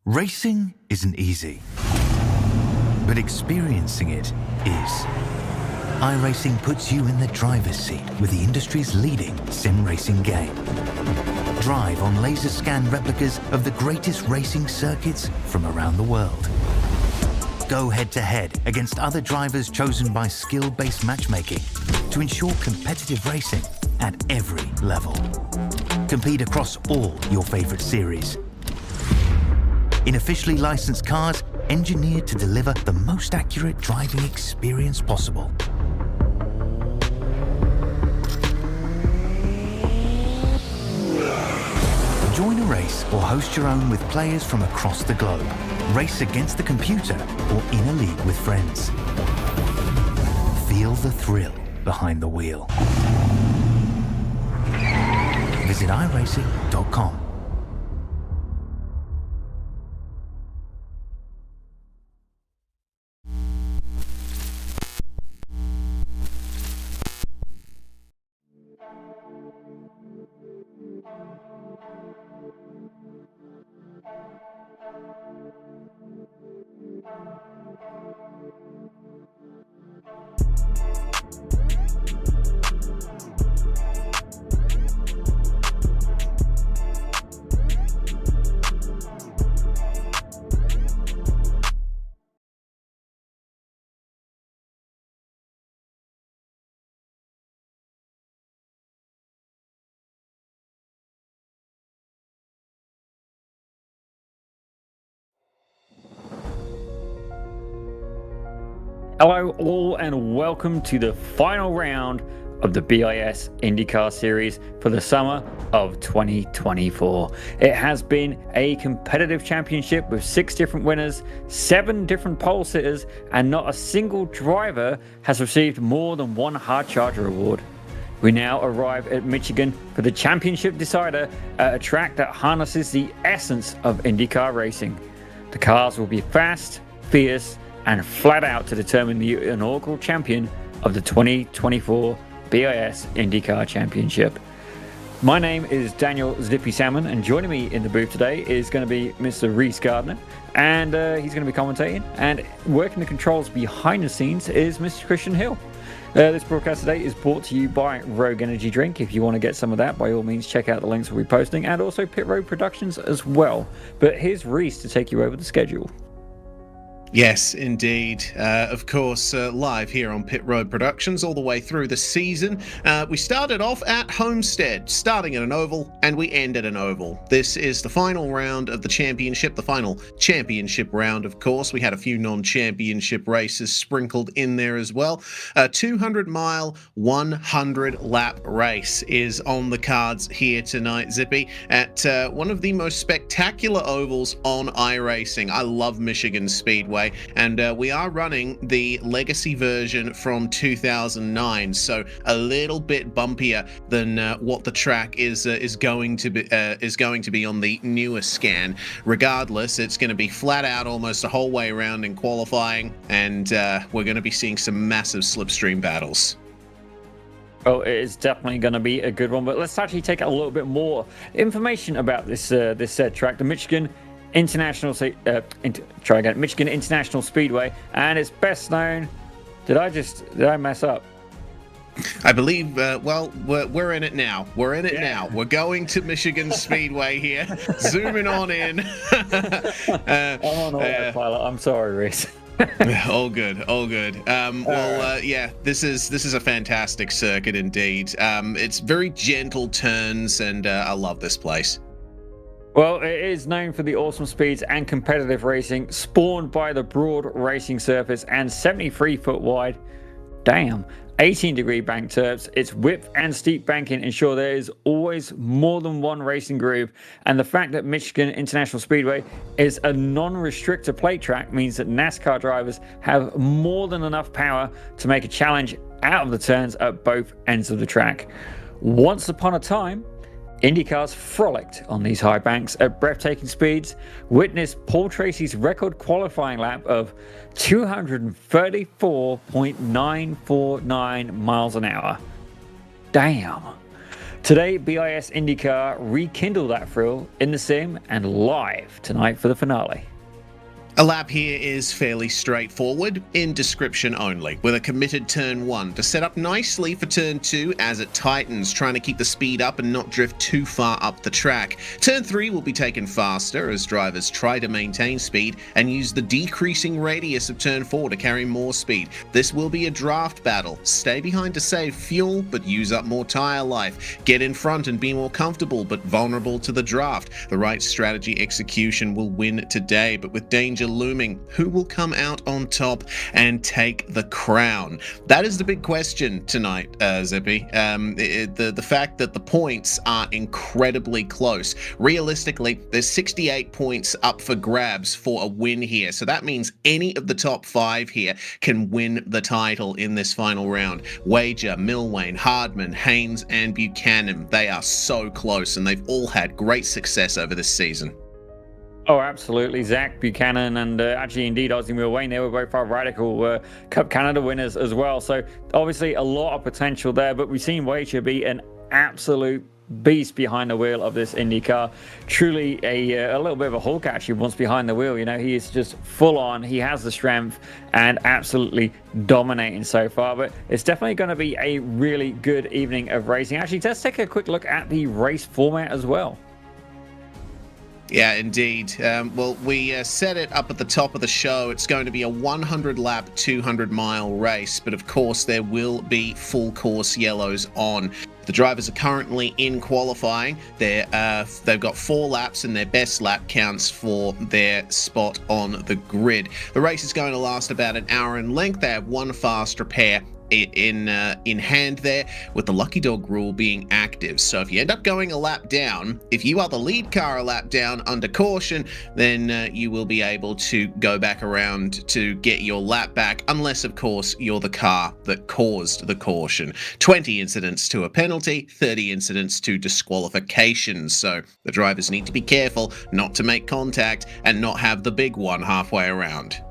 Racing isn't easy, but experiencing it is. iRacing puts you in the driver's seat with the industry's leading sim racing game. Drive on laser scan replicas of the greatest racing circuits from around the world. Go head-to-head against other drivers chosen by skill-based matchmaking to ensure competitive racing at every level. Compete across all your favorite series. In officially licensed cars, engineered to deliver the most accurate driving experience possible. Join a race or host your own with players from across the globe. Race against the computer or in a league with friends. Feel the thrill behind the wheel. Visit iRacing.com. Hello all and welcome to the final round of the BiS Indycar series for the summer of 2024. It has been a competitive championship with 6 different winners, 7 different pole sitters, and not a single driver has received more than 1 hard charger award. We now arrive at Michigan for the championship decider at a track that harnesses the essence of IndyCar racing. The cars will be fast, fierce, and flat out to determine the inaugural champion of the 2024 BiS Indycar Championship. My name is Daniel Zippy Salmon, and joining me in the booth today is going to be Mr. Reese Gardner, and he's going to be commentating, and working the controls behind the scenes is Mr. Christian Hill. This broadcast today is brought to you by Rogue Energy Drink. If you want to get some of that, by all means, check out the links we'll be posting, and also Pit Road Productions as well. But here's Reese to take you over the schedule. Yes, indeed. Of course, live here on Pit Road Productions all the way through the season. We started off at Homestead, starting at an oval, and we end at an oval. This is the final round of the championship, the final championship round, of course. We had a few non-championship races sprinkled in there as well. A 200-mile, 100-lap race is on the cards here tonight, Zippy, at one of the most spectacular ovals on iRacing. I love Michigan Speedway. And we are running the legacy version from 2009, so a little bit bumpier than what the track is going to be on the newer scan. Regardless, it's going to be flat out almost the whole way around in qualifying, and we're going to be seeing some massive slipstream battles. Well, it is definitely going to be a good one, but let's actually take a little bit more information about this track, the Michigan International Speedway, and it's best known. Did I mess up? I believe, well, we're in it now. We're in it now. We're going to Michigan Speedway here. Zooming on in. I'm on autopilot. I'm sorry, Reese. All good. Yeah, this is a fantastic circuit indeed. It's very gentle turns, and I love this place. Well, it is known for the awesome speeds and competitive racing spawned by the broad racing surface and 73-foot wide, 18-degree bank turps. Its width and steep banking ensure there is always more than one racing groove, and the fact that Michigan International Speedway is a non-restrictor plate track means that NASCAR drivers have more than enough power to make a challenge out of the turns at both ends of the track. Once upon a time, IndyCars frolicked on these high banks at breathtaking speeds. Witness Paul Tracy's record qualifying lap of 234.949 miles an hour. Damn. Today, BiS IndyCar rekindled that thrill in the sim and live tonight for the finale. A lap here is fairly straightforward, in description only, with a committed turn 1 to set up nicely for turn 2 as it tightens, trying to keep the speed up and not drift too far up the track. Turn 3 will be taken faster as drivers try to maintain speed and use the decreasing radius of turn 4 to carry more speed. This will be a draft battle. Stay behind to save fuel, but use up more tyre life. Get in front and be more comfortable, but vulnerable to the draft. The right strategy execution will win today, but with danger looming, who will come out on top and take the crown? That is the big question tonight, Zippy. The fact that the points are incredibly close. Realistically, there's 68 points up for grabs for a win here, so that means any of the top 5 here can win the title in this final round. Wager, Milwain, Hardman, Haynes, and Buchanan, they are so close, and they've all had great success over this season. Oh, absolutely. Zach Buchanan and actually, indeed, Ozzy Milwain, they were both our Radical Cup Canada winners as well. So obviously a lot of potential there, but we've seen Wager be an absolute beast behind the wheel of this IndyCar. Truly a little bit of a Hulk actually once behind the wheel. You know, he is just full on. He has the strength and absolutely dominating so far. But it's definitely going to be a really good evening of racing. Actually, let's take a quick look at the race format as well. Yeah, indeed. Well, we set it up at the top of the show. It's going to be a 100-lap, 200-mile race, but of course there will be full course yellows on. The drivers are currently in qualifying. They've got 4 laps, and their best lap counts for their spot on the grid. The race is going to last about an hour in length. They have one fast repair in hand there, with the lucky dog rule being active. So if you end up going a lap down, if you are the lead car a lap down under caution, then you will be able to go back around to get your lap back, unless of course you're the car that caused the caution. 20 incidents to a penalty, 30 incidents to disqualifications. So the drivers need to be careful not to make contact and not have the big one halfway around.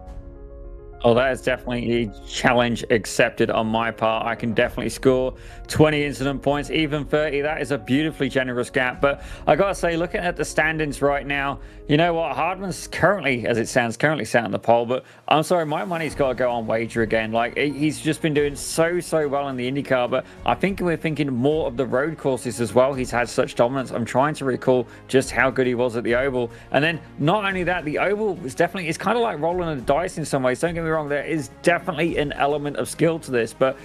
Oh, that is definitely a challenge accepted on my part. I can definitely score 20 incident points, even 30. That is a beautifully generous gap. But I got to say, looking at the standings right now, you know what? Hardman's currently, as it sounds, currently sat on the pole. But I'm sorry, my money's got to go on Wager again. Like, he's just been doing so well in the IndyCar. But I think we're thinking more of the road courses as well. He's had such dominance. I'm trying to recall just how good he was at the Oval. And then not only that, the Oval is definitely, it's kind of like rolling the dice in some ways. Don't get me wrong, there is definitely an element of skill to this, but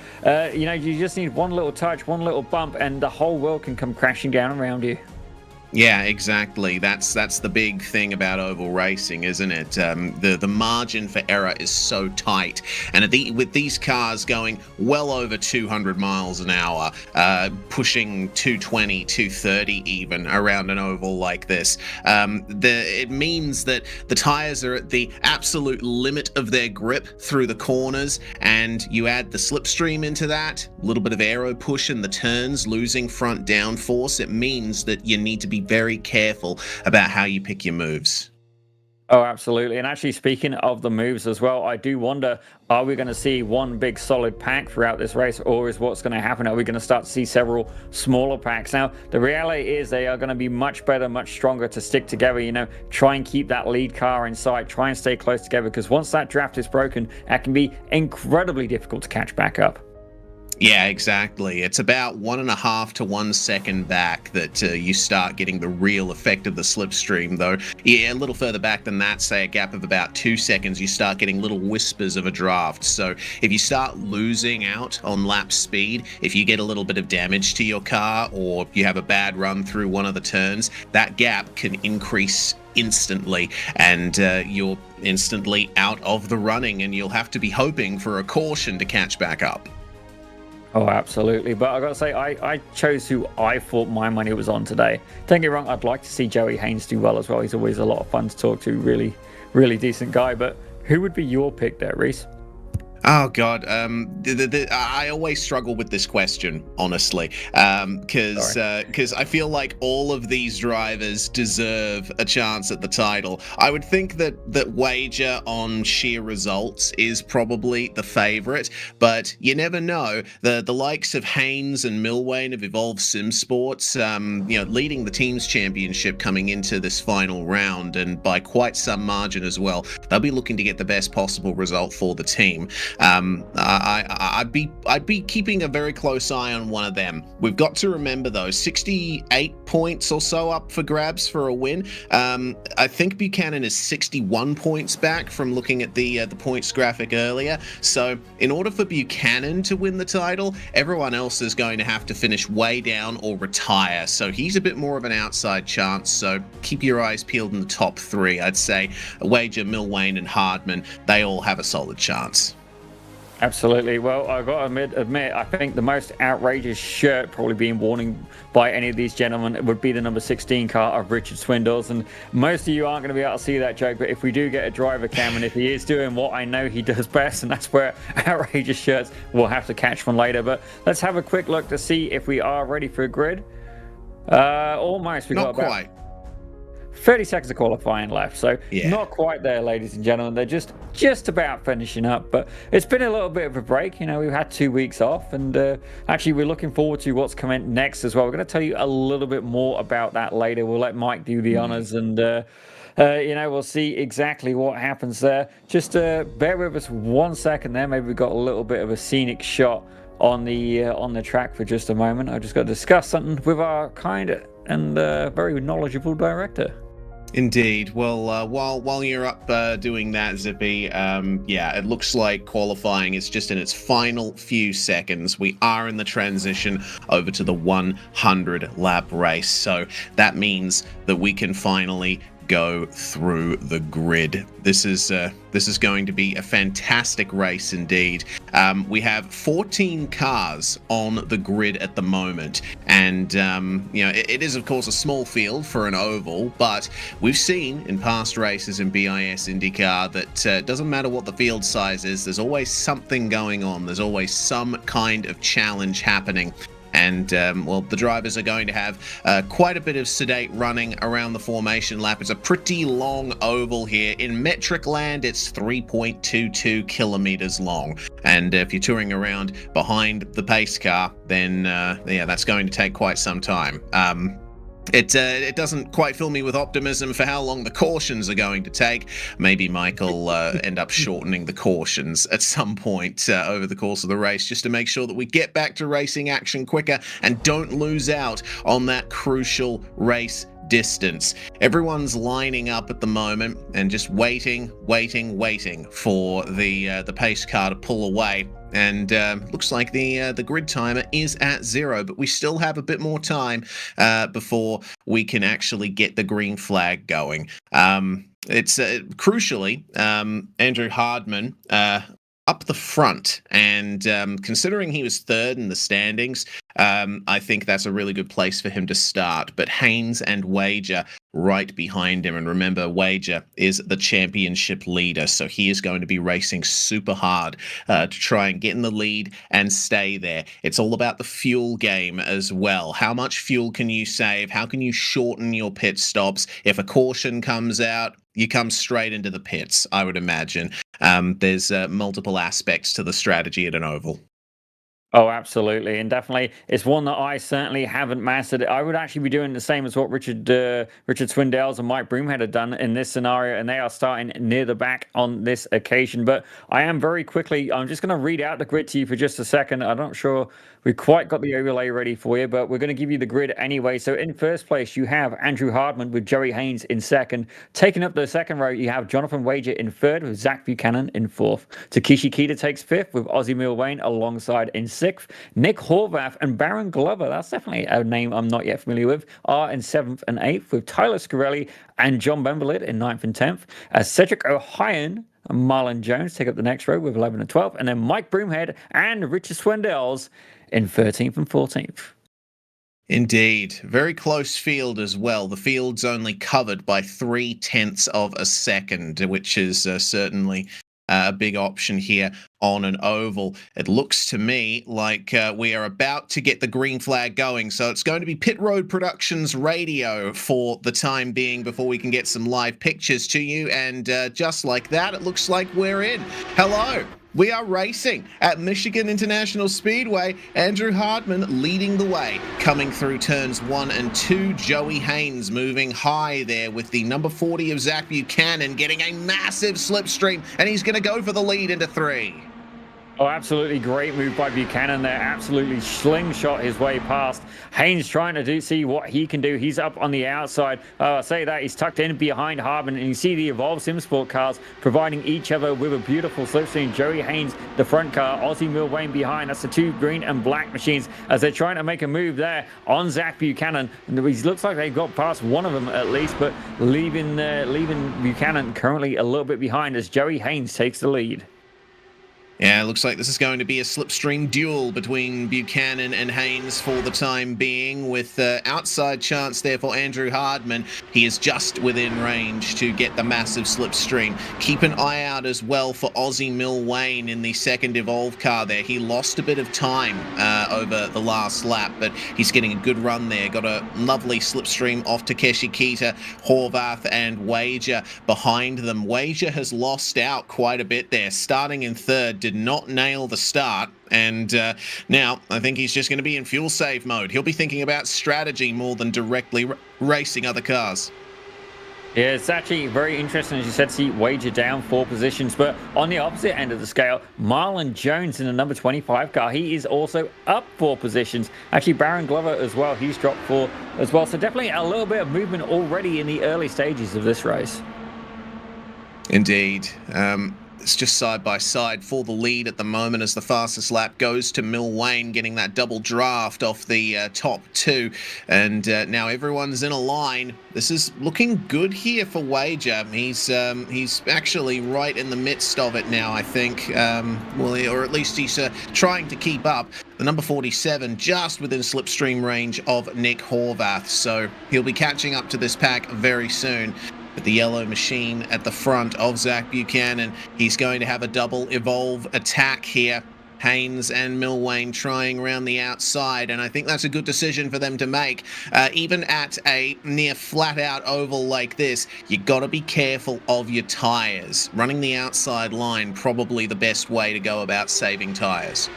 you know, you just need one little touch, one little bump, and the whole world can come crashing down around you. Yeah, exactly. That's the big thing about oval racing, isn't it? The margin for error is so tight, and with these cars going well over 200 miles an hour, pushing 220, 230 even around an oval like this, it means that the tires are at the absolute limit of their grip through the corners, and you add the slipstream into that, a little bit of aero push in the turns, losing front downforce. It means that you need to be very careful about how you pick your moves. Oh, absolutely. And actually, speaking of the moves as well, I do wonder, are we going to see one big solid pack throughout this race, or is what's going to happen? Are we going to start to see several smaller packs? Now, the reality is they are going to be much better, much stronger to stick together, you know, try and keep that lead car in sight, try and stay close together, because once that draft is broken, that can be incredibly difficult to catch back up. Yeah, exactly. It's about 1.5 to 1 second back that you start getting the real effect of the slipstream, though. Yeah, a little further back than that, say a gap of about 2 seconds, you start getting little whispers of a draft. So if you start losing out on lap speed, if you get a little bit of damage to your car, or you have a bad run through one of the turns, that gap can increase instantly, and you're instantly out of the running, and you'll have to be hoping for a caution to catch back up. Oh, absolutely. But I got to say, I chose who I thought my money was on today. Don't get me wrong, I'd like to see Joey Haynes do well as well. He's always a lot of fun to talk to. Really decent guy. But who would be your pick there, Reese? Oh God, I always struggle with this question, honestly, because I feel like all of these drivers deserve a chance at the title. I would think that Wager on sheer results is probably the favorite, but you never know. The likes of Haynes and Milwain of Evolve Sim Sports, leading the teams championship coming into this final round, and by quite some margin as well. They'll be looking to get the best possible result for the team. I'd be keeping a very close eye on one of them. We've got to remember though, 68 points or so up for grabs for a win. I think Buchanan is 61 points back from looking at the points graphic earlier. So in order for Buchanan to win the title, everyone else is going to have to finish way down or retire. So he's a bit more of an outside chance. So keep your eyes peeled in the top three. I'd say Wager, Milwain, and Hardman, they all have a solid chance. Absolutely. Well, I've got to admit, I think the most outrageous shirt probably being worn by any of these gentlemen would be the number 16 car of Richard Swindles. And most of you aren't going to be able to see that joke, but if we do get a driver cam, and if he is doing what I know he does best, and that's where outrageous shirts, we'll have to catch one later. But let's have a quick look to see if we are ready for a grid. Almost. Not quite. 30 seconds of qualifying left, so yeah. Not quite there, ladies and gentlemen. They're just about finishing up, but it's been a little bit of a break. We've had 2 weeks off, and actually we're looking forward to what's coming next as well. We're going to tell you a little bit more about that later. We'll let Mike do the honors, and we'll see exactly what happens there. Just bear with us 1 second there. Maybe we've got a little bit of a scenic shot on the track for just a moment. I've just got to discuss something with our kind and very knowledgeable director. Indeed. Well, while you're up doing that, Zippy, it looks like qualifying is just in its final few seconds. We are in the transition over to the 100 lap race, so that means that we can finally go through the grid. This is going to be a fantastic race indeed. We have 14 cars on the grid at the moment, and it is of course a small field for an oval, but we've seen in past races in BiS Indycar that it doesn't matter what the field size is, there's always something going on. There's always some kind of challenge happening. And, the drivers are going to have quite a bit of sedate running around the formation lap. It's a pretty long oval here. In metric land, it's 3.22 kilometers long. And if you're touring around behind the pace car, then, that's going to take quite some time. It doesn't quite fill me with optimism for how long the cautions are going to take. Maybe Mike will end up shortening the cautions at some point over the course of the race, just to make sure that we get back to racing action quicker and don't lose out on that crucial race distance. Everyone's lining up at the moment and just waiting for the pace car to pull away. And looks like the grid timer is at 0, but we still have a bit more time before we can actually get the green flag going. It's crucially Andrew Hardman up the front, and considering he was third in the standings, I think that's a really good place for him to start. But Haynes and Wager right behind him, and remember, Wager is the championship leader, so he is going to be racing super hard to try and get in the lead and stay there. It's all about the fuel game as well. How much fuel can you save? How can you shorten your pit stops? If a caution comes out, you come straight into the pits, I would imagine. There's multiple aspects to the strategy at an oval. Oh, absolutely. And definitely it's one that I certainly haven't mastered. I would actually be doing the same as what Richard Swindales and Mike Broomhead had done in this scenario, and they are starting near the back on this occasion. But I am very quickly, I'm just going to read out the grid to you for just a second. I'm not sure we quite got the overlay ready for you, but we're going to give you the grid anyway. So in first place, you have Andrew Hardman with Jerry Haynes in second. Taking up the second row, you have Jonathan Wager in third with Zach Buchanan in fourth. Takeshi Kita takes fifth with Ozzie Milwain alongside in sixth. Nick Horvath and Baron Glover, that's definitely a name I'm not yet familiar with, are in seventh and eighth, with Tyler Scarelli and John Bemberlid in ninth and 10th. Cedric O'Hyan and Marlon Jones take up the next row with 11 and 12th. And then Mike Broomhead and Richard Swindales in 13th and 14th. Indeed. Very close field as well. The field's only covered by 0.3 of a second, which is certainly a big option here on an oval. It looks to me like we are about to get the green flag going, so it's going to be Pit Road Productions radio for the time being before we can get some live pictures to you, and just like that, it looks like we're in. Hello. We are racing at Michigan International Speedway. Andrew Hardman leading the way, coming through turns 1 and 2. Joey Haynes moving high there with the number 40 of Zach Buchanan getting a massive slipstream, and he's going to go for the lead into 3. Oh, absolutely great move by Buchanan there. Absolutely slingshot his way past. Haynes trying to see what he can do. He's up on the outside. I say that he's tucked in behind Hardman, and you see the Evolve Simsport cars providing each other with a beautiful slipstream. Joey Haynes, the front car, Ozzy Milwain behind. That's the 2 green and black machines as they're trying to make a move there on Zach Buchanan. And it looks like they've got past one of them at least, but leaving Buchanan currently a little bit behind as Joey Haynes takes the lead. Yeah, it looks like this is going to be a slipstream duel between Buchanan and Haynes for the time being, with outside chance there for Andrew Hardman. He is just within range to get the massive slipstream. Keep an eye out as well for Ozzy Milwain in the second Evolve car there. He lost a bit of time over the last lap, but he's getting a good run there. Got a lovely slipstream off Takeshi Kita, Horvath and Wager behind them. Wager has lost out quite a bit there, starting in third. Did not nail the start, and now I think he's just going to be in fuel save mode. He'll be thinking about strategy more than directly racing other cars. Yeah, it's actually very interesting, as you said, see Wager down 4 positions, but on the opposite end of the scale, Marlon Jones in the number 25 car, he is also up 4 positions. Actually, Baron Glover as well, he's dropped 4 as well, so definitely a little bit of movement already in the early stages of this race. Indeed. It's just side by side for the lead at the moment as the fastest lap goes to Milwain, getting that double draft off the top 2. And now everyone's in a line. This is looking good here for Wager. He's actually right in the midst of it now, I think. Or at least he's trying to keep up. The number 47 just within slipstream range of Nick Horvath. So he'll be catching up to this pack very soon. With the yellow machine at the front of Zach Buchanan, he's going to have a double Evolve attack here. Haynes and Milwain trying around the outside, and I think that's a good decision for them to make. Even at a near flat-out oval like this, you got to be careful of your tyres. Running the outside line, probably the best way to go about saving tyres.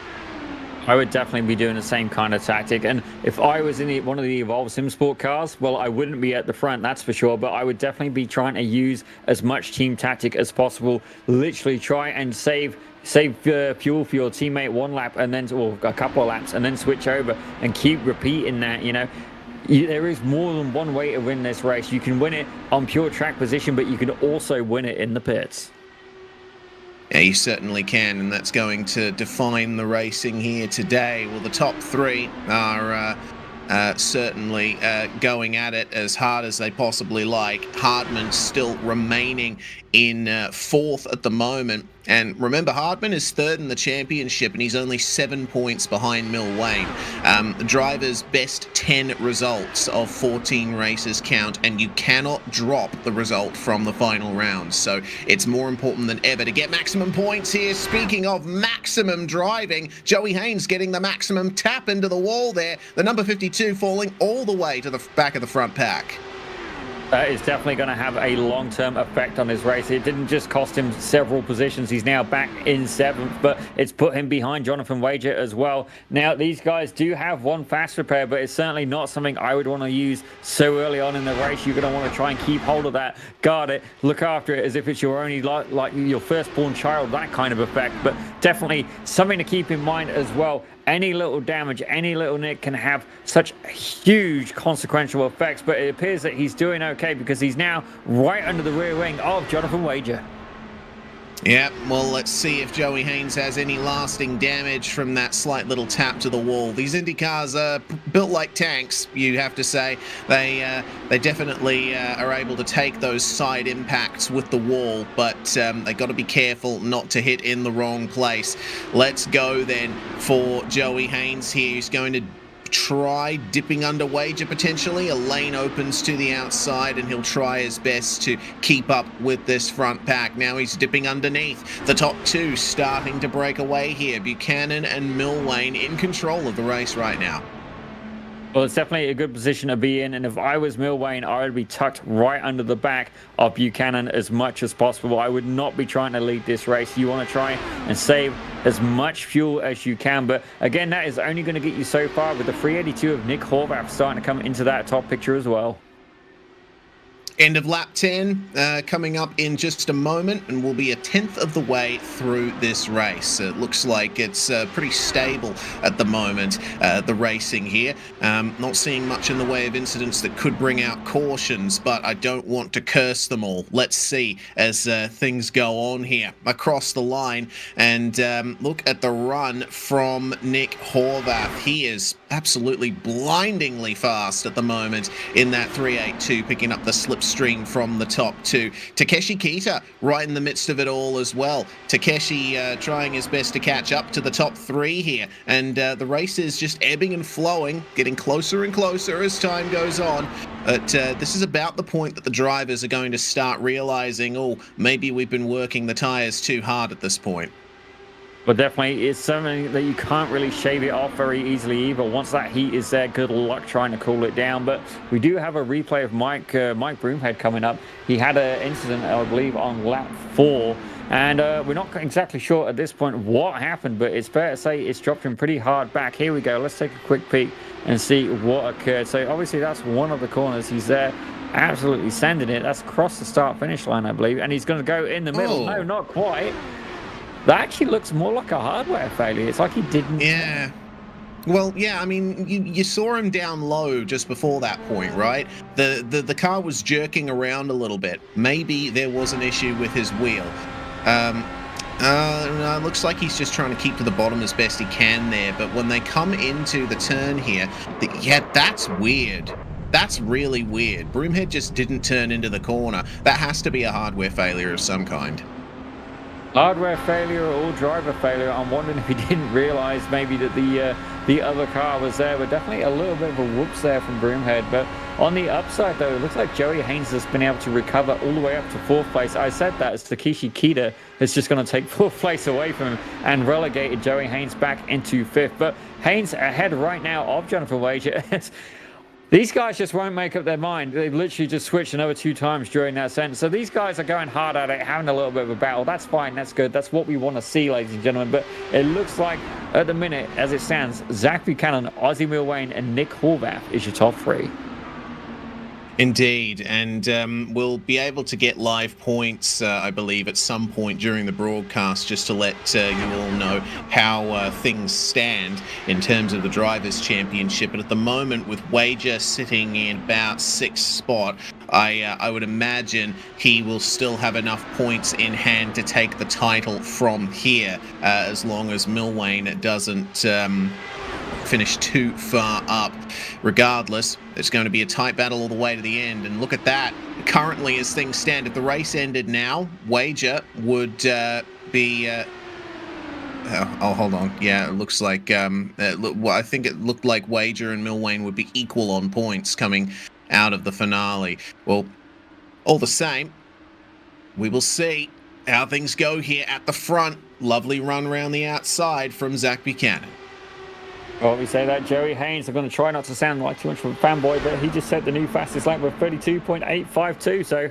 I would definitely be doing the same kind of tactic, and if I was in one of the Evolve Simsport cars, well, I wouldn't be at the front, that's for sure, but I would definitely be trying to use as much team tactic as possible. Literally try and save fuel for your teammate 1 lap, and then, or a couple of laps, and then switch over and keep repeating that. There is more than one way to win this race. You can win it on pure track position, but you can also win it in the pits. Yeah, you certainly can, and that's going to define the racing here today. Well, the top 3 are certainly going at it as hard as they possibly like. Hardman still remaining in 4th at the moment. And remember, Hardman is 3rd in the championship, and he's only 7 points behind Milwain. The driver's best 10 results of 14 races count, and you cannot drop the result from the final round. So it's more important than ever to get maximum points here. Speaking of maximum driving, Joey Haynes getting the maximum tap into the wall there. The number 52 falling all the way to the back of the front pack. That is definitely going to have a long-term effect on his race. It didn't just cost him several positions. He's now back in 7th, but it's put him behind Jonathan Wager as well. Now, these guys do have 1 fast repair, but it's certainly not something I would want to use so early on in the race. You're going to want to try and keep hold of that, guard it, look after it as if it's your only, like your firstborn child, that kind of effect. But definitely something to keep in mind as well. Any little damage, any little nick can have such huge consequential effects, but it appears that he's doing okay because he's now right under the rear wing of Jonathan Wager. Yeah, well, let's see if Joey Haynes has any lasting damage from that slight little tap to the wall. These Indy cars are built like tanks, you have to say. They definitely are able to take those side impacts with the wall, but they got to be careful not to hit in the wrong place. Let's go then for Joey Haynes here. He's going to try dipping under Wager potentially. A lane opens to the outside and he'll try his best to keep up with this front pack. Now he's dipping underneath. The top two starting to break away here. Buchanan and Milwane in control of the race right now. Well, it's definitely a good position to be in, and if I was Milwane, I would be tucked right under the back of Buchanan as much as possible. I would not be trying to lead this race. You want to try and save as much fuel as you can, but again, that is only going to get you so far, with the 382 of Nick Horvath starting to come into that top picture as well. End of lap 10 coming up in just a moment, and we'll be a 10th of the way through this race. It looks like it's pretty stable at the moment, the racing here. Not seeing much in the way of incidents that could bring out cautions, but I don't want to curse them all. Let's see as things go on here across the line, and look at the run from Nick Horvath. He is absolutely blindingly fast at the moment in that 382, picking up the slipstream from the top two. Takeshi Kita right in the midst of it all as well. Takeshi trying his best to catch up to the top three here, and the race is just ebbing and flowing, getting closer and closer as time goes on. But this is about the point that the drivers are going to start realizing, oh, maybe we've been working the tires too hard at this point. But definitely, it's something that you can't really shave it off very easily either. Once that heat is there, good luck trying to cool it down. But we do have a replay of Mike Broomhead coming up. He had an incident, I believe, on lap 4. And we're not exactly sure at this point what happened, but it's fair to say it's dropped him pretty hard back. Here we go. Let's take a quick peek and see what occurred. So obviously that's one of the corners. He's there absolutely sending it. That's across the start-finish line, I believe. And he's going to go in the middle. Oh. No, not quite. That actually looks more like a hardware failure. It's like he didn't... Yeah. Well, yeah, I mean, you saw him down low just before that point, right? The car was jerking around a little bit. Maybe there was an issue with his wheel. No, it looks like he's just trying to keep to the bottom as best he can there. But when they come into the turn here, yeah, that's weird. That's really weird. Broomhead just didn't turn into the corner. That has to be a hardware failure of some kind. Hardware failure or driver failure. I'm wondering if he didn't realize maybe that the other car was there. But definitely a little bit of a whoops there from Broomhead. But on the upside, though, it looks like Joey Haynes has been able to recover all the way up to 4th place. I said that as Takeshi Kita is just going to take 4th place away from him and relegated Joey Haynes back into 5th. But Haynes ahead right now of Jonathan Wager. These guys just won't make up their mind. They literally just switched another 2 times during that sentence. So these guys are going hard at it, having a little bit of a battle. That's fine. That's good. That's what we want to see, ladies and gentlemen. But it looks like, at the minute, as it stands, Zach Buchanan, Ozzy Milwane, and Nick Horvath is your top 3. Indeed, and we'll be able to get live points, I believe, at some point during the broadcast, just to let you all know how things stand in terms of the Drivers' Championship. But at the moment, with Wager sitting in about 6th spot, I would imagine he will still have enough points in hand to take the title from here, as long as Milwane doesn't finish too far up. Regardless, it's going to be a tight battle all the way to the end, and look at that. Currently, as things stand, if the race ended now, Wager would be oh, hold on. Yeah, it looks like well, I think it looked like Wager and Milwane would be equal on points coming out of the finale. Well, all the same, we will see how things go here at the front. Lovely run around the outside from Zach Buchanan. Well, we say that Joey Haynes, I'm going to try not to sound like too much of a fanboy, but he just set the new fastest lap with 32.852, so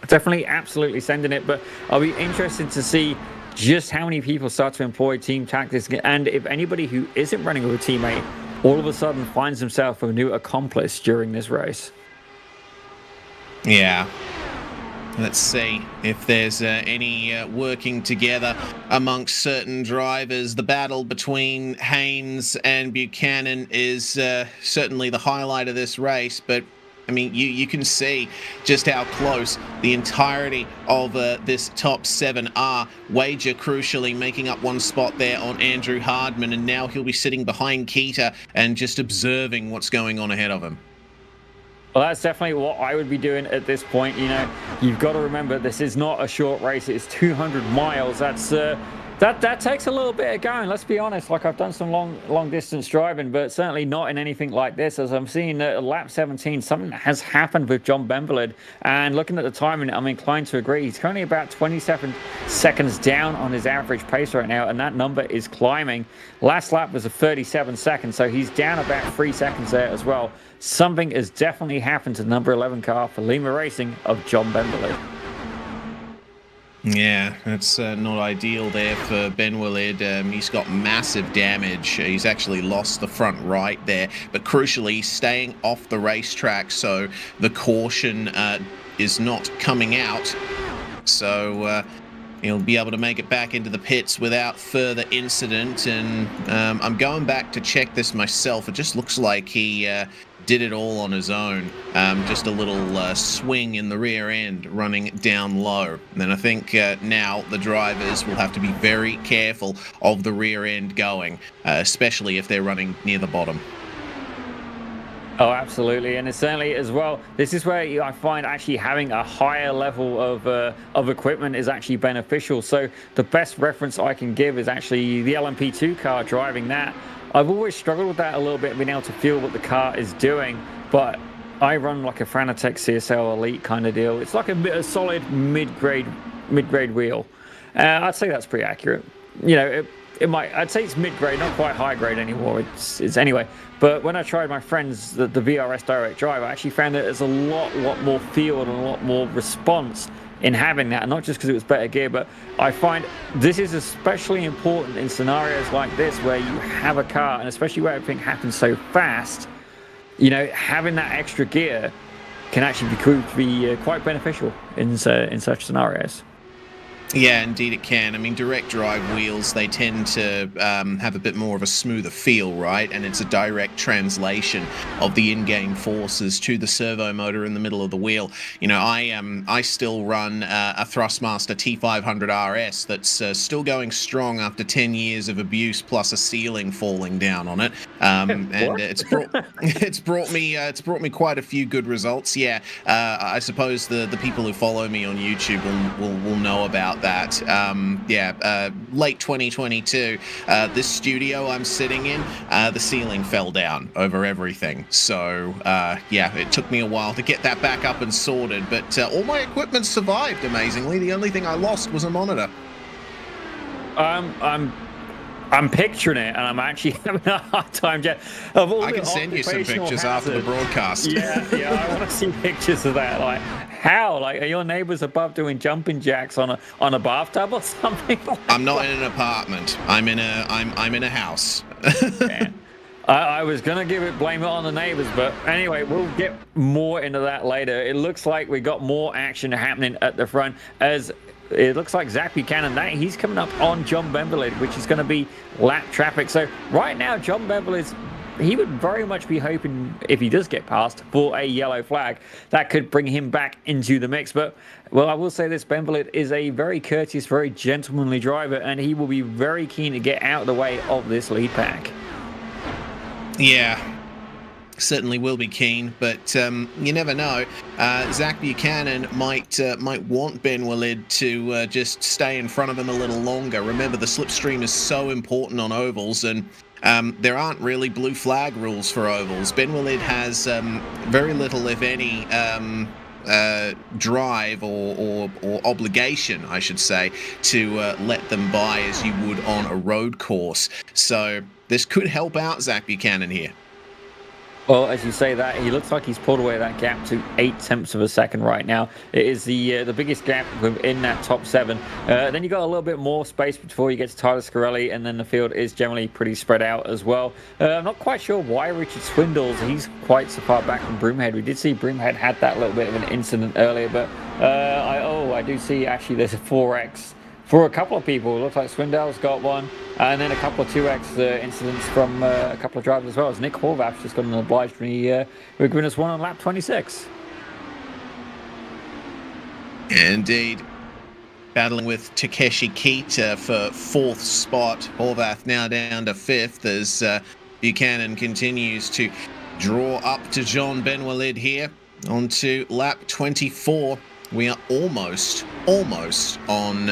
definitely absolutely sending it. But I'll be interested to see just how many people start to employ team tactics, and if anybody who isn't running with a teammate all of a sudden finds himself a new accomplice during this race. Yeah. Let's see if there's any working together amongst certain drivers. The battle between Haynes and Buchanan is certainly the highlight of this race, but I mean, you can see just how close the entirety of this top 7 are. Wager crucially making up 1 spot there on Andrew Hardman, and now he'll be sitting behind Kita and just observing what's going on ahead of him. Well, that's definitely what I would be doing at this point. You know, you've got to remember this is not a short race. It's 200 miles. That's That takes a little bit of going. Let's be honest. Like I've done some long distance driving, but certainly not in anything like this. As I'm seeing lap 17, something has happened with John Benvelid. And looking at the timing, I'm inclined to agree. He's currently about 27 seconds down on his average pace right now, and that number is climbing. Last lap was a 37 seconds, so he's down about 3 seconds there as well. Something has definitely happened to the number 11 car for Lima Racing of John Benvelid. Yeah, that's not ideal there for Benvelid. He's got massive damage. He's actually lost the front right there, but crucially, he's staying off the racetrack, so the caution is not coming out. So he'll be able to make it back into the pits without further incident. And I'm going back to check this myself. It just looks like he did it all on his own. Just a little swing in the rear end running down low. And then I think now the drivers will have to be very careful of the rear end going, especially if they're running near the bottom. Oh, absolutely. And it's certainly as well, this is where I find actually having a higher level of equipment is actually beneficial. So the best reference I can give is actually the LMP2 car driving that. I've always struggled with that a little bit, being able to feel what the car is doing, but I run like a Fanatec CSL Elite kind of deal. It's like a solid mid-grade wheel. I'd say that's pretty accurate. You know, I'd say it's mid-grade, not quite high-grade anymore. It's anyway. But when I tried my friends, the VRS Direct Drive, I actually found that there's a lot more feel and a lot more response in having that, not just because it was better gear, but I find this is especially important in scenarios like this where you have a car, and especially where everything happens so fast, you know, having that extra gear can actually prove to be quite beneficial in such scenarios. Yeah, indeed it can. I mean, direct drive wheels, they tend to have a bit more of a smoother feel, right? And it's a direct translation of the in-game forces to the servo motor in the middle of the wheel. You know, I still run a Thrustmaster T500 RS that's still going strong after 10 years of abuse plus a ceiling falling down on it. And it's brought me quite a few good results. Yeah, I suppose the people who follow me on YouTube will know about that. Late 2022, this studio I'm sitting in, the ceiling fell down over everything. So it took me a while to get that back up and sorted, but all my equipment survived amazingly. The only thing I lost was a monitor. I'm picturing it, and I'm actually having a hard time. I can send you some pictures after the broadcast. Yeah, I want to see pictures of that. Like, how? Like, are your neighbors above doing jumping jacks on a bathtub or something? I'm not in an apartment. I'm in a house. Yeah. I was gonna blame it on the neighbors, but anyway, we'll get more into that later. It looks like we got more action happening at the front, as it looks like Zach Buchanan, he's coming up on John Benvelid, which is going to be lap traffic. So right now, John Benvelid, he would very much be hoping, if he does get past, for a yellow flag. That could bring him back into the mix. But, well, I will say this, Benvelid is a very courteous, very gentlemanly driver, and he will be very keen to get out of the way of this lead pack. Yeah. Certainly will be keen, but you never know. Zach Buchanan might want Benvelid to just stay in front of him a little longer. Remember, the slipstream is so important on ovals, and there aren't really blue flag rules for ovals. Benvelid has very little, if any, drive or obligation, I should say, to let them by as you would on a road course. So this could help out Zach Buchanan here. Well, as you say that, he looks like he's pulled away that gap to 0.8 of a second right now. It is the biggest gap within that top 7. Then you got a little bit more space before you get to Tyler Scarelli, and then the field is generally pretty spread out as well. I'm not quite sure why Richard Swindles, he's quite so far back from Broomhead. We did see Broomhead had that little bit of an incident earlier, but I do see actually there's a 4X. For a couple of people, it looks like Swindell's got one, and then a couple of 2X incidents from a couple of drivers as well, as Nick Horvath's just got an obliged me with Guinness 1 on lap 26. Indeed. Battling with Takeshi Kita for 4th spot. Horvath now down to 5th as Buchanan continues to draw up to John Benvelid here onto lap 24. We are almost on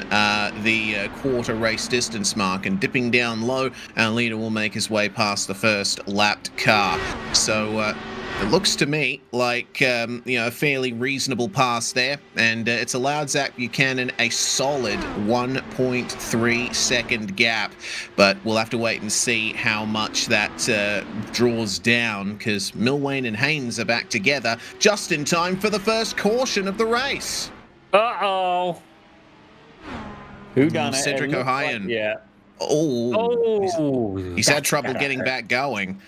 the quarter race distance mark, and dipping down low, our leader will make his way past the first lapped car. So it looks to me like a fairly reasonable pass there, and it's allowed Zach Buchanan a solid 1.3 second gap, but we'll have to wait and see how much that draws down, because Milwain and Haynes are back together just in time for the first caution of the race. Uh-oh. Who done it? Cedric O'Hayan. Like, yeah. Oh, he's had trouble getting back going.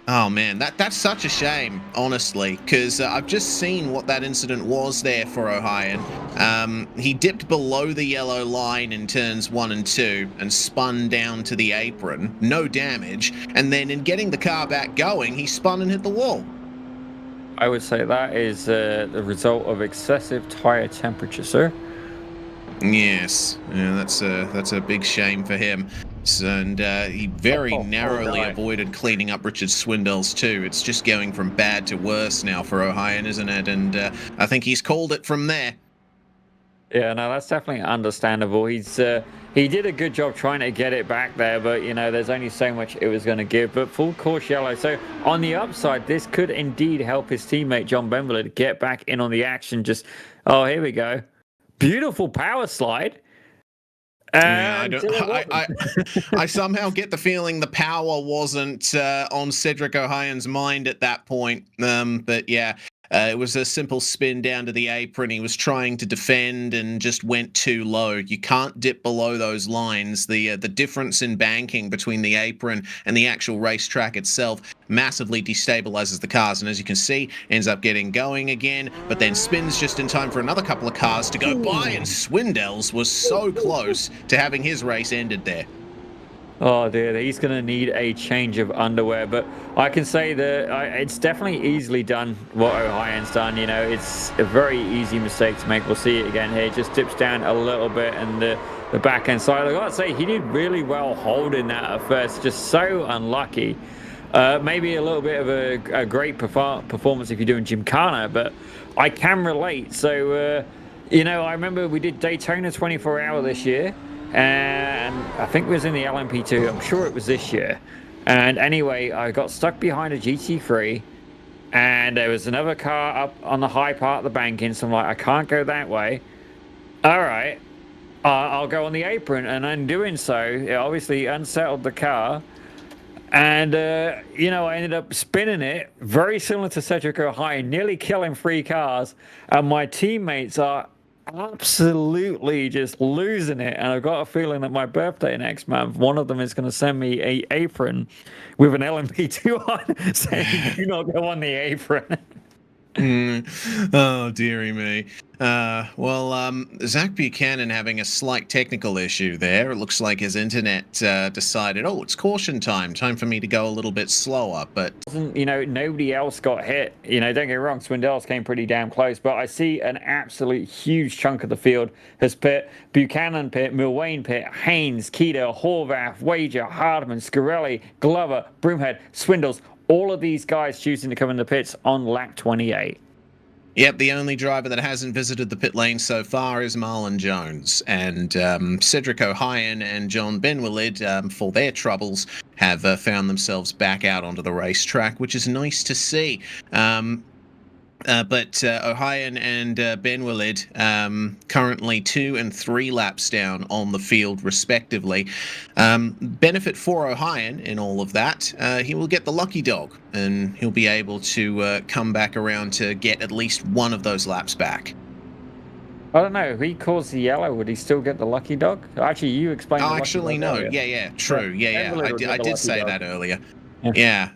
Oh man, that's such a shame, honestly, because I've just seen what that incident was there for O'Hayan. He dipped below the yellow line in turns 1 and 2 and spun down to the apron, no damage, and then in getting the car back going, he spun and hit the wall. I would say that is the result of excessive tire temperature, sir. Yes, yeah, that's a big shame for him. And he very narrowly avoided cleaning up Richard Swindell's too. It's just going from bad to worse now for O'Hayan, isn't it? And I think he's called it from there. Yeah, no, that's definitely understandable. He did a good job trying to get it back there, but there's only so much it was going to give. But full course yellow. So on the upside, this could indeed help his teammate John Benwiller get back in on the action. Here we go. Beautiful power slide. Yeah, I somehow get the feeling the power wasn't on Cedric O'Hayan's mind at that point. But yeah, it was a simple spin down to the apron. He was trying to defend and just went too low. You can't dip below those lines. The difference in banking between the apron and the actual racetrack itself massively destabilizes the cars, and as you can see, ends up getting going again, but then spins just in time for another couple of cars to go by, and Swindell's was so close to having his race ended there. Oh dear, he's going to need a change of underwear, but I can say that it's definitely easily done what O'Hayan's done. It's a very easy mistake to make. We'll see it again here. Just dips down a little bit, and the back end side, I got to say, he did really well holding that at first. Just so unlucky. Maybe a little bit of a great performance if you're doing Gymkhana, but I can relate. So, I remember we did Daytona 24 Hour this year, and I think it was in the LMP2. I'm sure it was this year. And anyway, I got stuck behind a GT3, and there was another car up on the high part of the banking, so I'm like, I can't go that way. All right, I'll go on the apron, and in doing so, it obviously unsettled the car. And, I ended up spinning it, very similar to Cedric O'Hayan, nearly killing 3 cars. And my teammates are absolutely just losing it. And I've got a feeling that my birthday next month, one of them is going to send me an apron with an LMP2 on, saying, do not go on the apron. Oh, dearie me. Zach Buchanan having a slight technical issue there. It looks like his internet decided, it's caution time for me to go a little bit slower, but nobody else got hit. Don't get me wrong, Swindell's came pretty damn close, but I see an absolute huge chunk of the field has pit. Buchanan pit, Milwain pit, Haynes, Keita, Horvath, Wager, Hardman, Scarelli, Glover, Broomhead, Swindles, all of these guys choosing to come in the pits on lap 28. Yep, the only driver that hasn't visited the pit lane so far is Marlon Jones. And Cedric O'Hayan and John Benwillid, for their troubles, have found themselves back out onto the racetrack, which is nice to see. But O'Hayan and Benwillid currently 2 and 3 laps down on the field, respectively. Benefit for O'Hayan in all of that, he will get the lucky dog, and he'll be able to come back around to get at least one of those laps back. I don't know. If he calls the yellow, would he still get the lucky dog? Actually, you explained. Oh, actually, no. Earlier. Yeah, true. Yeah. I did say that earlier. Yeah,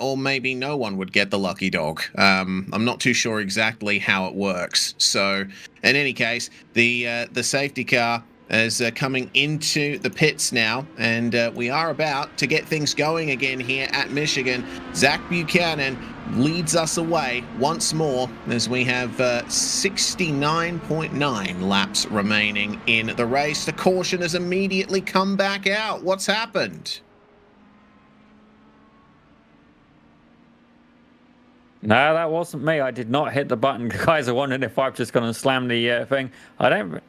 or maybe no one would get the lucky dog. I'm not too sure exactly how it works. So, in any case, the safety car is coming into the pits now, and we are about to get things going again here at Michigan. Zach Buchanan leads us away once more as we have 69.9 laps remaining in the race. The caution has immediately come back out. What's happened? No, that wasn't me. I did not hit the button. Guys are wondering if I've just gone and slammed the thing. I don't.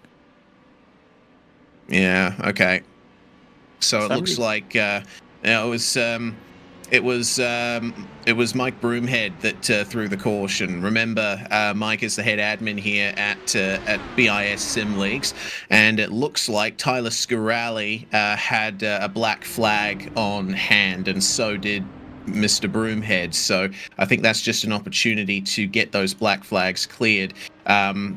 Yeah. Okay. So it looks Somebody. like it was it was Mike Broomhead that threw the caution. Remember, Mike is the head admin here at BiS Sim Leagues, and it looks like Tyler Scarali had a black flag on hand, and so did Mr. Broomhead. So I think that's just an opportunity to get those black flags cleared.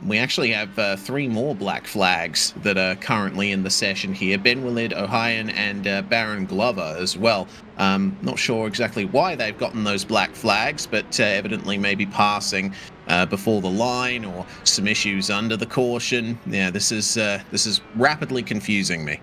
We actually have 3 more black flags that are currently in the session here. Ben Willard, Ohian, and Baron Glover as well. Not sure exactly why they've gotten those black flags, but evidently maybe passing before the line or some issues under the caution. Yeah, this is rapidly confusing me.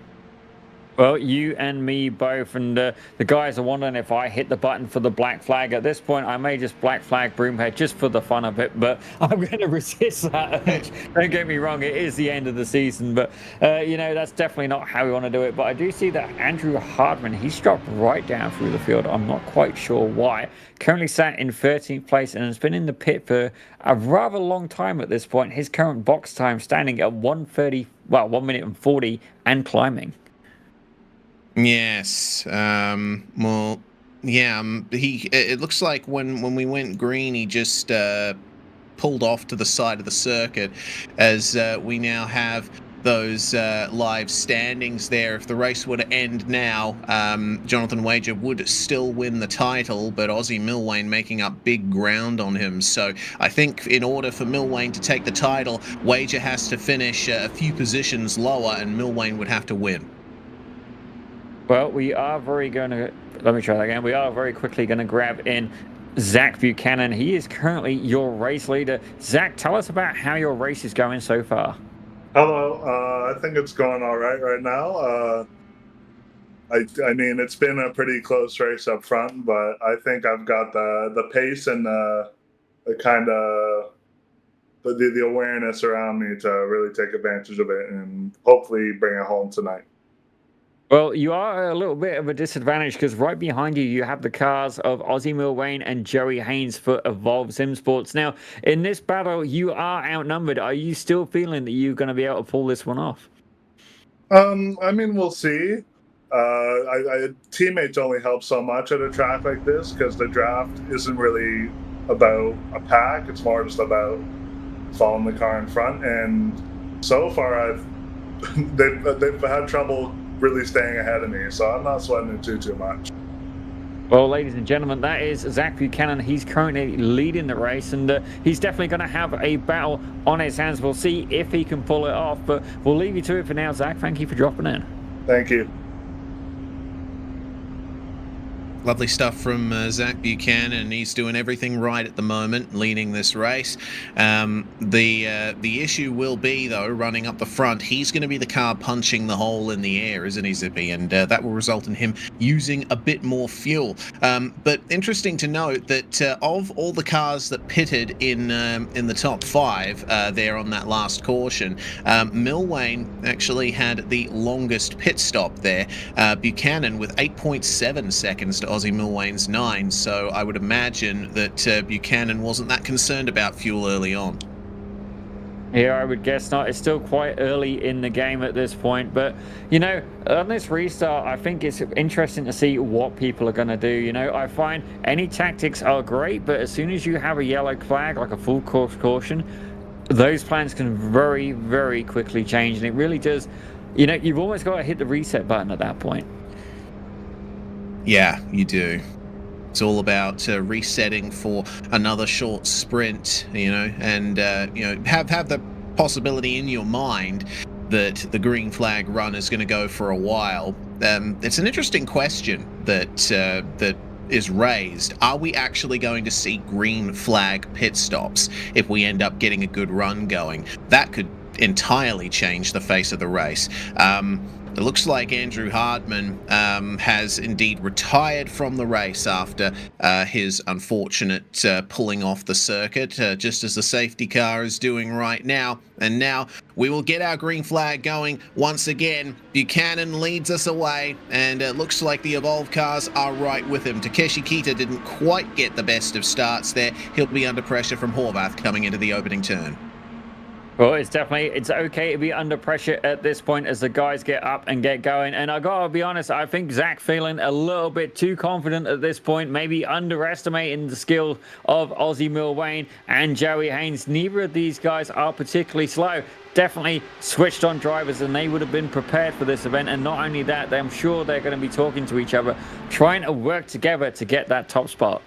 Well, you and me both, and the guys are wondering if I hit the button for the black flag. At this point, I may just black flag Broomhead just for the fun of it, but I'm going to resist that urge. Don't get me wrong, it is the end of the season, but, that's definitely not how we want to do it. But I do see that Andrew Hardman, he's dropped right down through the field. I'm not quite sure why. Currently sat in 13th place and has been in the pit for a rather long time at this point. His current box time standing at 1 minute and 40 and climbing. Yes. Well, yeah. It looks like when we went green, he just pulled off to the side of the circuit, as we now have those live standings there. If the race were to end now, Jonathan Wager would still win the title, but Aussie Milwayne making up big ground on him. So I think in order for Milwayne to take the title, Wager has to finish a few positions lower, and Milwayne would have to win. Well, we are very quickly going to grab in Zach Buchanan. He is currently your race leader. Zach, tell us about how your race is going so far. Hello. I think it's going all right now. I mean, it's been a pretty close race up front, but I think I've got the pace and the kind of the awareness around me to really take advantage of it and hopefully bring it home tonight. Well, you are a little bit of a disadvantage because right behind you, you have the cars of Aussie Milwayne and Joey Haynes for Evolve Sim Sports. Now, in this battle, you are outnumbered. Are you still feeling that you're going to be able to pull this one off? I mean, we'll see. Teammates only help so much at a track like this because the draft isn't really about a pack. It's more just about following the car in front. And so far, they've had trouble really staying ahead of me, so I'm not sweating it too much. Well, ladies and gentlemen, that is Zach Buchanan. He's currently leading the race, and he's definitely going to have a battle on his hands. We'll see if he can pull it off, but we'll leave you to it for now. Zach, thank you for dropping in. Thank you. Lovely stuff from Zach Buchanan. He's doing everything right at the moment, leading this race. The issue will be, though, running up the front, he's going to be the car punching the hole in the air, isn't he, Zippy? And that will result in him using a bit more fuel. But interesting to note that of all the cars that pitted in the top 5 there on that last caution, Milwayne actually had the longest pit stop there. Buchanan with 8.7 seconds to Aussie Milwayne's 9, so I would imagine that Buchanan wasn't that concerned about fuel early on. Yeah, I would guess not. It's still quite early in the game at this point, but on this restart, I think it's interesting to see what people are going to do. I find any tactics are great, but as soon as you have a yellow flag, like a full course caution, those plans can very, very quickly change, and it really does. You've almost got to hit the reset button at that point. Yeah, you do. It's all about resetting for another short sprint, and have the possibility in your mind that the green flag run is going to go for a while. It's an interesting question that is raised. Are we actually going to see green flag pit stops if we end up getting a good run going? That could entirely change the face of the race. It looks like Andrew Hardman has indeed retired from the race after his unfortunate pulling off the circuit, just as the safety car is doing right now. And now we will get our green flag going once again. Buchanan leads us away, and it looks like the Evolve cars are right with him. Takeshi Kita didn't quite get the best of starts there. He'll be under pressure from Horvath coming into the opening turn. Well, it's okay to be under pressure at this point as the guys get up and get going. And I gotta be honest, I think Zach feeling a little bit too confident at this point, maybe underestimating the skill of Ozzy Milwayne and Joey Haynes. Neither of these guys are particularly slow. Definitely switched on drivers, and they would have been prepared for this event. And not only that, I'm sure they're going to be talking to each other, trying to work together to get that top spot.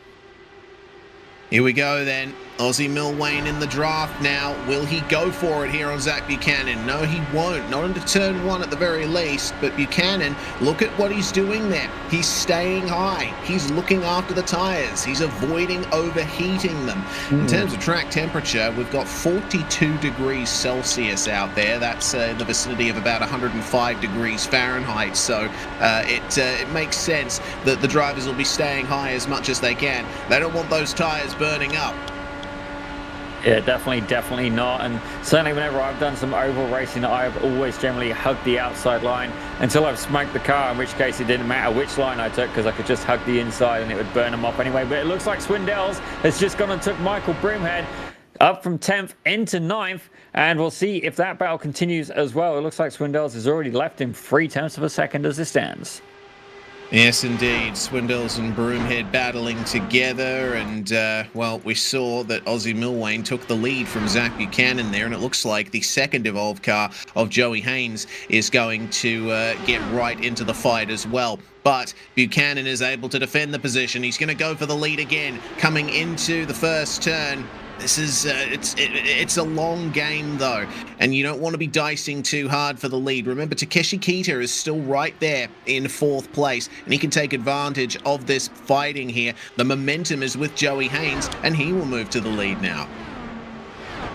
Here we go then. Ozzy Milwayne in the draft now. Will he go for it here on Zach Buchanan? No, he won't. Not into turn one at the very least. But Buchanan, look at what he's doing there. He's staying high. He's looking after the tires. He's avoiding overheating them. In terms of track temperature, we've got 42 degrees Celsius out there. That's in the vicinity of about 105 degrees Fahrenheit. So it makes sense that the drivers will be staying high as much as they can. They don't want those tires burning up. Yeah, definitely not. And certainly whenever I've done some oval racing, I've always generally hugged the outside line until I've smoked the car, in which case it didn't matter which line I took because I could just hug the inside and it would burn them off anyway. But it looks like Swindells has just gone and took Michael Broomhead up from 10th into 9th, and we'll see if that battle continues as well. It looks like Swindells has already left him 0.3 of a second as it stands. Yes, indeed. Swindells and Broomhead battling together, and, well, we saw that Ozzy Milwayne took the lead from Zach Buchanan there, and it looks like the second Evolve car of Joey Haynes is going to get right into the fight as well. But Buchanan is able to defend the position. He's going to go for the lead again, coming into the first turn. This is it's a long game though, and you don't want to be dicing too hard for the lead. Remember, Takeshi Kita is still right there in 4th place, and he can take advantage of this fighting here. The momentum is with Joey Haynes, and he will move to the lead now.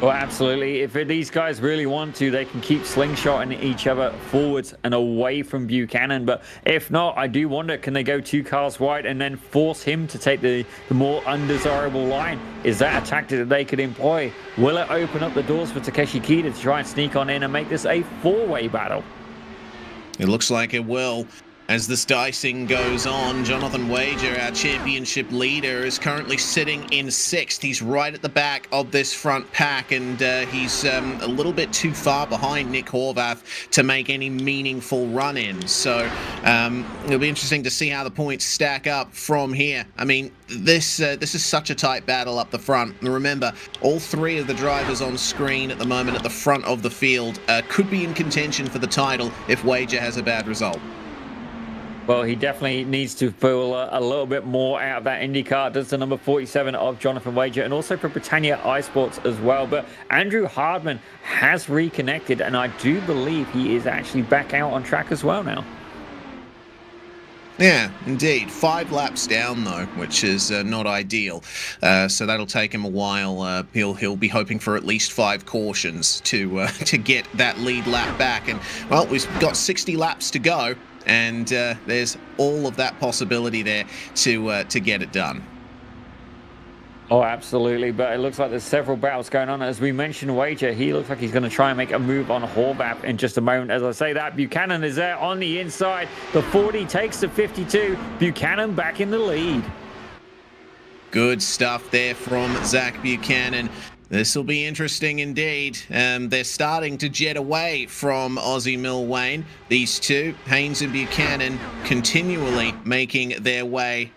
Well, absolutely. If these guys really want to, they can keep slingshotting each other forwards and away from Buchanan. But if not, I do wonder, can they go 2 cars wide and then force him to take the more undesirable line? Is that a tactic that they could employ? Will it open up the doors for Takeshi Kita to try and sneak on in and make this a 4-way battle? It looks like it will. As this dicing goes on, Jonathan Wager, our championship leader, is currently sitting in 6th. He's right at the back of this front pack, and he's a little bit too far behind Nick Horvath to make any meaningful run-ins. So it'll be interesting to see how the points stack up from here. I mean, this is such a tight battle up the front. And remember, all 3 of the drivers on screen at the moment at the front of the field could be in contention for the title if Wager has a bad result. Well, he definitely needs to feel a little bit more out of that IndyCar. Does the number 47 of Jonathan Wager, and also for Britannia iSports as well. But Andrew Hardman has reconnected, and I do believe he is actually back out on track as well now. Yeah, indeed. 5 laps down though, which is not ideal. So that'll take him a while. He'll be hoping for at least 5 cautions to get that lead lap back. And well, we've got 60 laps to go. And there's all of that possibility there to get it done. Oh, absolutely. But it looks like there's several battles going on. As we mentioned, Wager, he looks like he's going to try and make a move on Horvath in just a moment. As I say that, Buchanan is there on the inside. The 40 takes the 52. Buchanan back in the lead. Good stuff there from Zach Buchanan. This will be interesting indeed. They're starting to jet away from Ozzy Milwayne. These two, Haynes and Buchanan, continually making their way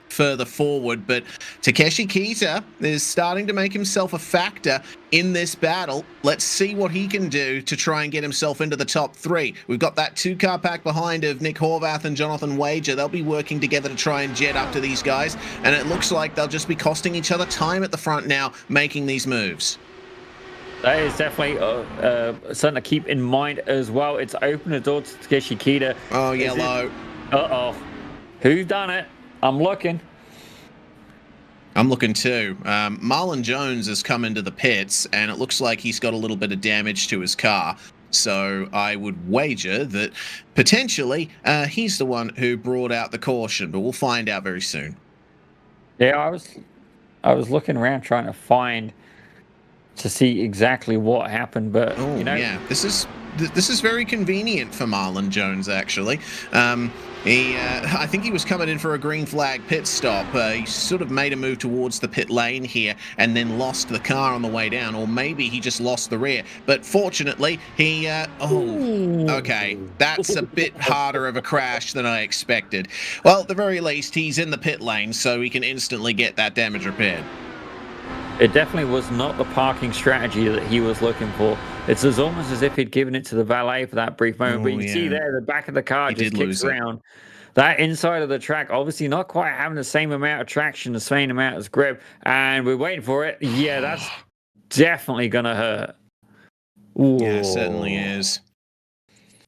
further forward. But Takeshi Kita is starting to make himself a factor in this battle. Let's see what he can do to try and get himself into the top 3. We've got that 2-car pack behind of Nick Horvath and Jonathan Wager. They'll be working together to try and jet up to these guys. And it looks like they'll just be costing each other time at the front now, making these moves. That is definitely something to keep in mind as well. It's opened the door to Takeshi Kita. Oh, yellow. Uh-oh. Who's done it? I'm looking. I'm looking too. Marlon Jones has come into the pits, and it looks like he's got a little bit of damage to his car. So I would wager that potentially he's the one who brought out the caution, but we'll find out very soon. Yeah, I was looking around trying to find to see exactly what happened. But Oh, yeah, this is very convenient for Marlon Jones, actually. I think he was coming in for a green flag pit stop. He sort of made a move towards the pit lane here and then lost the car on the way down, or maybe he just lost the rear. But fortunately, he... okay, that's a bit harder of a crash than I expected. Well, at the very least, he's in the pit lane, so he can instantly get that damage repaired. It definitely was not the parking strategy that he was looking for. It's almost as if he'd given it to the valet for that brief moment. But you can see there, the back of the car just kicks around. That inside of the track, obviously not quite having the same amount of traction, the same amount of grip. And we're waiting for it. Yeah, that's definitely going to hurt. Ooh. Yeah, it certainly is.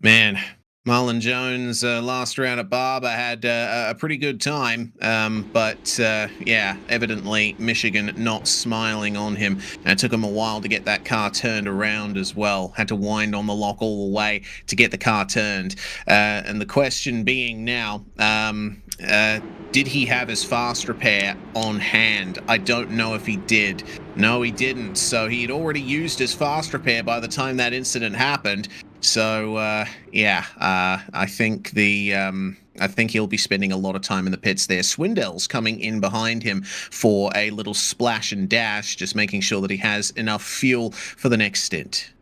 Man, Marlon Jones, last round at Barber, had a pretty good time, but yeah, evidently Michigan not smiling on him. And it took him a while to get that car turned around as well. Had to wind on the lock all the way to get the car turned. And the question being now, did he have his fast repair on hand? I don't know if he did. No, he didn't. So he had already used his fast repair by the time that incident happened. So yeah, I think he'll be spending a lot of time in the pits there. Swindell's coming in behind him for a little splash and dash, just making sure that he has enough fuel for the next stint.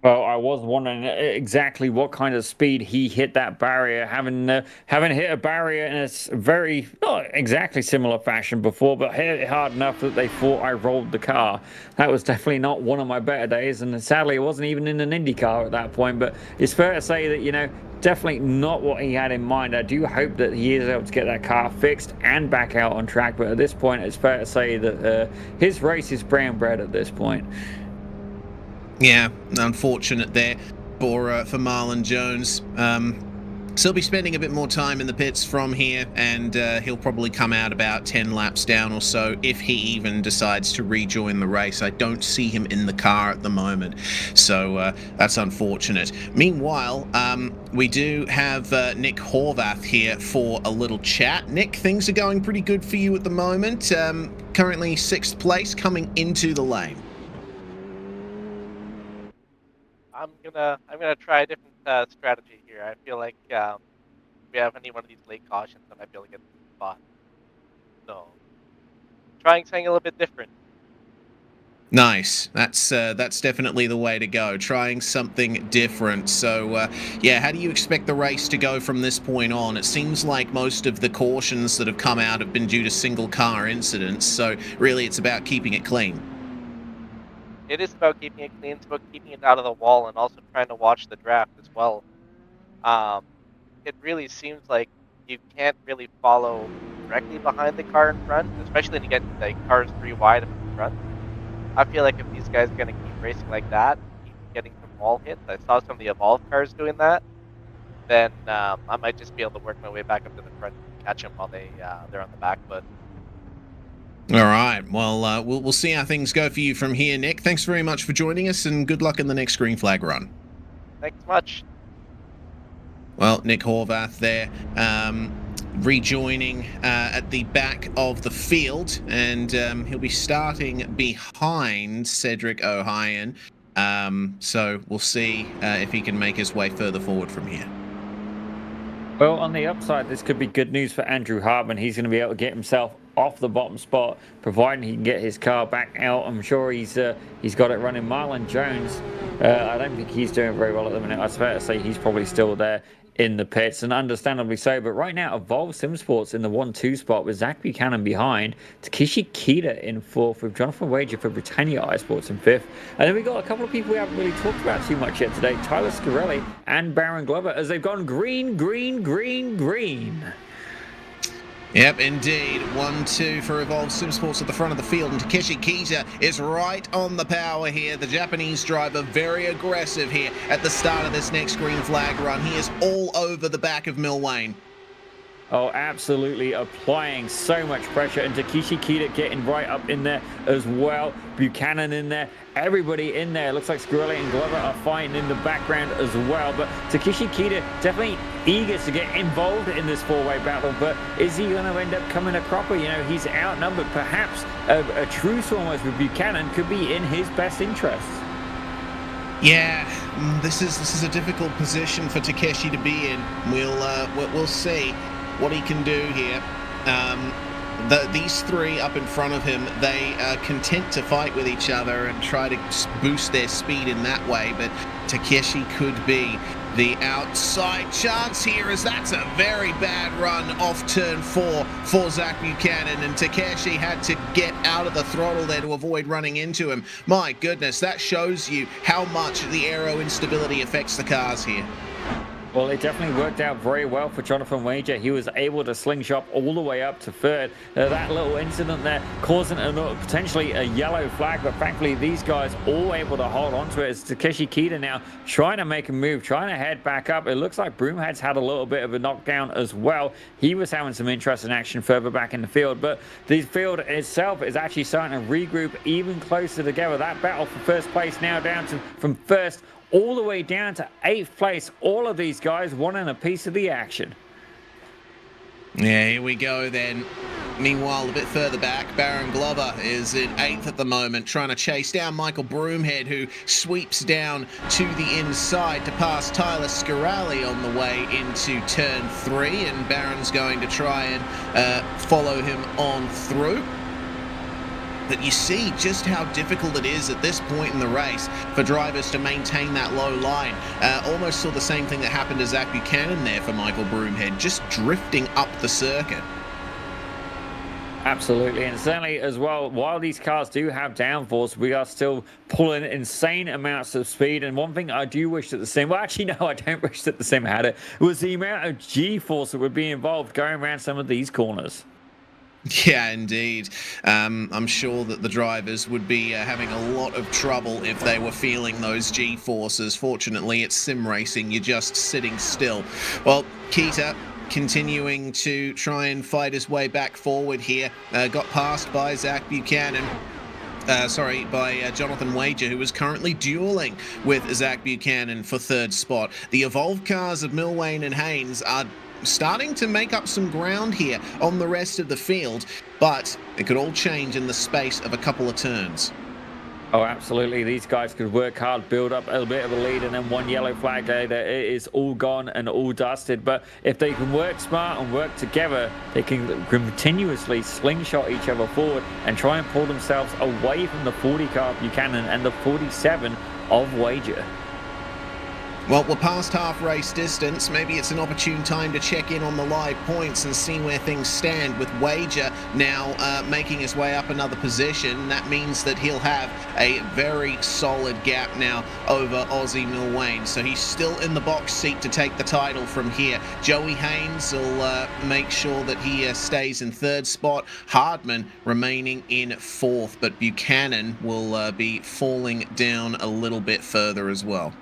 Well, I was wondering exactly what kind of speed he hit that barrier, having hit a barrier in a very, not exactly similar fashion before, but hit it hard enough that they thought I rolled the car. That was definitely not one of my better days, and sadly it wasn't even in an IndyCar at that point, but it's fair to say that, you know, definitely not what he had in mind. I do hope that he is able to get that car fixed and back out on track, but at this point it's fair to say that his race is brown bread at this point. Yeah, unfortunate there for Marlon Jones. So he'll be spending a bit more time in the pits from here, and he'll probably come out about 10 laps down or so if he even decides to rejoin the race. I don't see him in the car at the moment, so that's unfortunate. Meanwhile, we do have Nick Horvath here for a little chat. Nick, things are going pretty good for you at the moment. Currently 6th place coming into the lane. I'm gonna try a different strategy here. I feel like if we have any one of these late cautions, I might be able to get the spot. So trying something a little bit different. Nice. That's definitely the way to go. Trying something different. So yeah, how do you expect the race to go from this point on? It seems like most of the cautions that have come out have been due to single car incidents. So really, it's about keeping it clean. It is about keeping it clean. It's about keeping it out of the wall and also trying to watch the draft as well. It really seems like you can't really follow directly behind the car in front, especially when you get like cars 3 wide in front. I feel like if these guys are going to keep racing like that, keep getting some wall hits, I saw some of the Evolve cars doing that, then I might just be able to work my way back up to the front and catch them while they're on the back foot. All right. Well, we'll see how things go for you from here, Nick. Thanks very much for joining us, and good luck in the next green flag run. Thanks much. Well, Nick Horvath there, rejoining at the back of the field, and he'll be starting behind Cedric O'Hayan. So we'll see if he can make his way further forward from here. Well, on the upside, this could be good news for Andrew Hartman. He's going to be able to get himself off the bottom spot, providing he can get his car back out. I'm sure he's got it running. Marlon Jones, I don't think he's doing very well at the minute. I was fair to say he's probably still there in the pits, and understandably so. But right now, Evolve Simsports in the 1-2 spot with Zach Buchanan behind, Takeshi Kita in 4th, with Jonathan Wager for Britannia iSports in 5th. And then we got a couple of people we haven't really talked about too much yet today, Tyler Scarelli and Baron Glover, as they've gone green, green, green, green. Yep, indeed. 1-2 for Evolve Simsports at the front of the field, and Takeshi Kita is right on the power here. The Japanese driver very aggressive here at the start of this next green flag run. He is all over the back of Milwain. Oh, absolutely applying so much pressure, and Takeshi Kita getting right up in there as well. Buchanan in there, everybody in there. Looks like Scarelli and Glover are fighting in the background as well. But Takeshi Kita definitely eager to get involved in this four-way battle. But is he going to end up coming a cropper? You know, he's outnumbered. Perhaps a truce almost with Buchanan could be in his best interests. Yeah, this is a difficult position for Takeshi to be in. We'll see what he can do here. These three up in front of him, they are content to fight with each other and try to boost their speed in that way, but Takeshi could be the outside chance here, as that's a very bad run off turn 4 for Zach Buchanan, and Takeshi had to get out of the throttle there to avoid running into him. My goodness, that shows you how much the aero instability affects the cars here. Well, it definitely worked out very well for Jonathan Wager. He was able to slingshot all the way up to third. That little incident there causing potentially a yellow flag, but thankfully these guys all able to hold on to it. It's Takeshi Kita now trying to make a move, trying to head back up. It looks like Broomhead's had a little bit of a knockdown as well. He was having some interesting action further back in the field, but the field itself is actually starting to regroup even closer together. That battle for first place now down to from first all the way down to 8th place. All of these guys wanting a piece of the action. Yeah, here we go then. Meanwhile, a bit further back, Baron Glover is in 8th at the moment, trying to chase down Michael Broomhead, who sweeps down to the inside to pass Tyler Scarelli on the way into turn 3, and Baron's going to try and follow him on through. But you see just how difficult it is at this point in the race for drivers to maintain that low line. Almost saw the same thing that happened to Zach Buchanan there for Michael Broomhead, just drifting up the circuit. Absolutely, and certainly as well, while these cars do have downforce, we are still pulling insane amounts of speed. And one thing I do wish that the sim, well actually no, I don't wish that the sim had it, was the amount of G-force that would be involved going around some of these corners. Yeah, indeed. I'm sure that the drivers would be having a lot of trouble if they were feeling those G-forces. Fortunately, it's sim racing. You're just sitting still. Well, Kita continuing to try and fight his way back forward here. Got passed by Zach Buchanan. By Jonathan Wager, who is currently dueling with Zach Buchanan for third spot. The evolved cars of Milwain and Haynes are starting to make up some ground here on the rest of the field, but it could all change in the space of a couple of turns. Oh, absolutely. These guys could work hard, build up a bit of a lead, and then one yellow flag there, it is all gone and all dusted. But if they can work smart and work together, they can continuously slingshot each other forward and try and pull themselves away from the 40 car of Buchanan and the 47 of Wager. Well, we're past half race distance. Maybe it's an opportune time to check in on the live points and see where things stand, with Wager now making his way up another position. That means that he'll have a very solid gap now over Aussie Milwain. So he's still in the box seat to take the title from here. Joey Haynes will make sure that he stays in third spot. Hardman remaining in fourth, but Buchanan will be falling down a little bit further as well.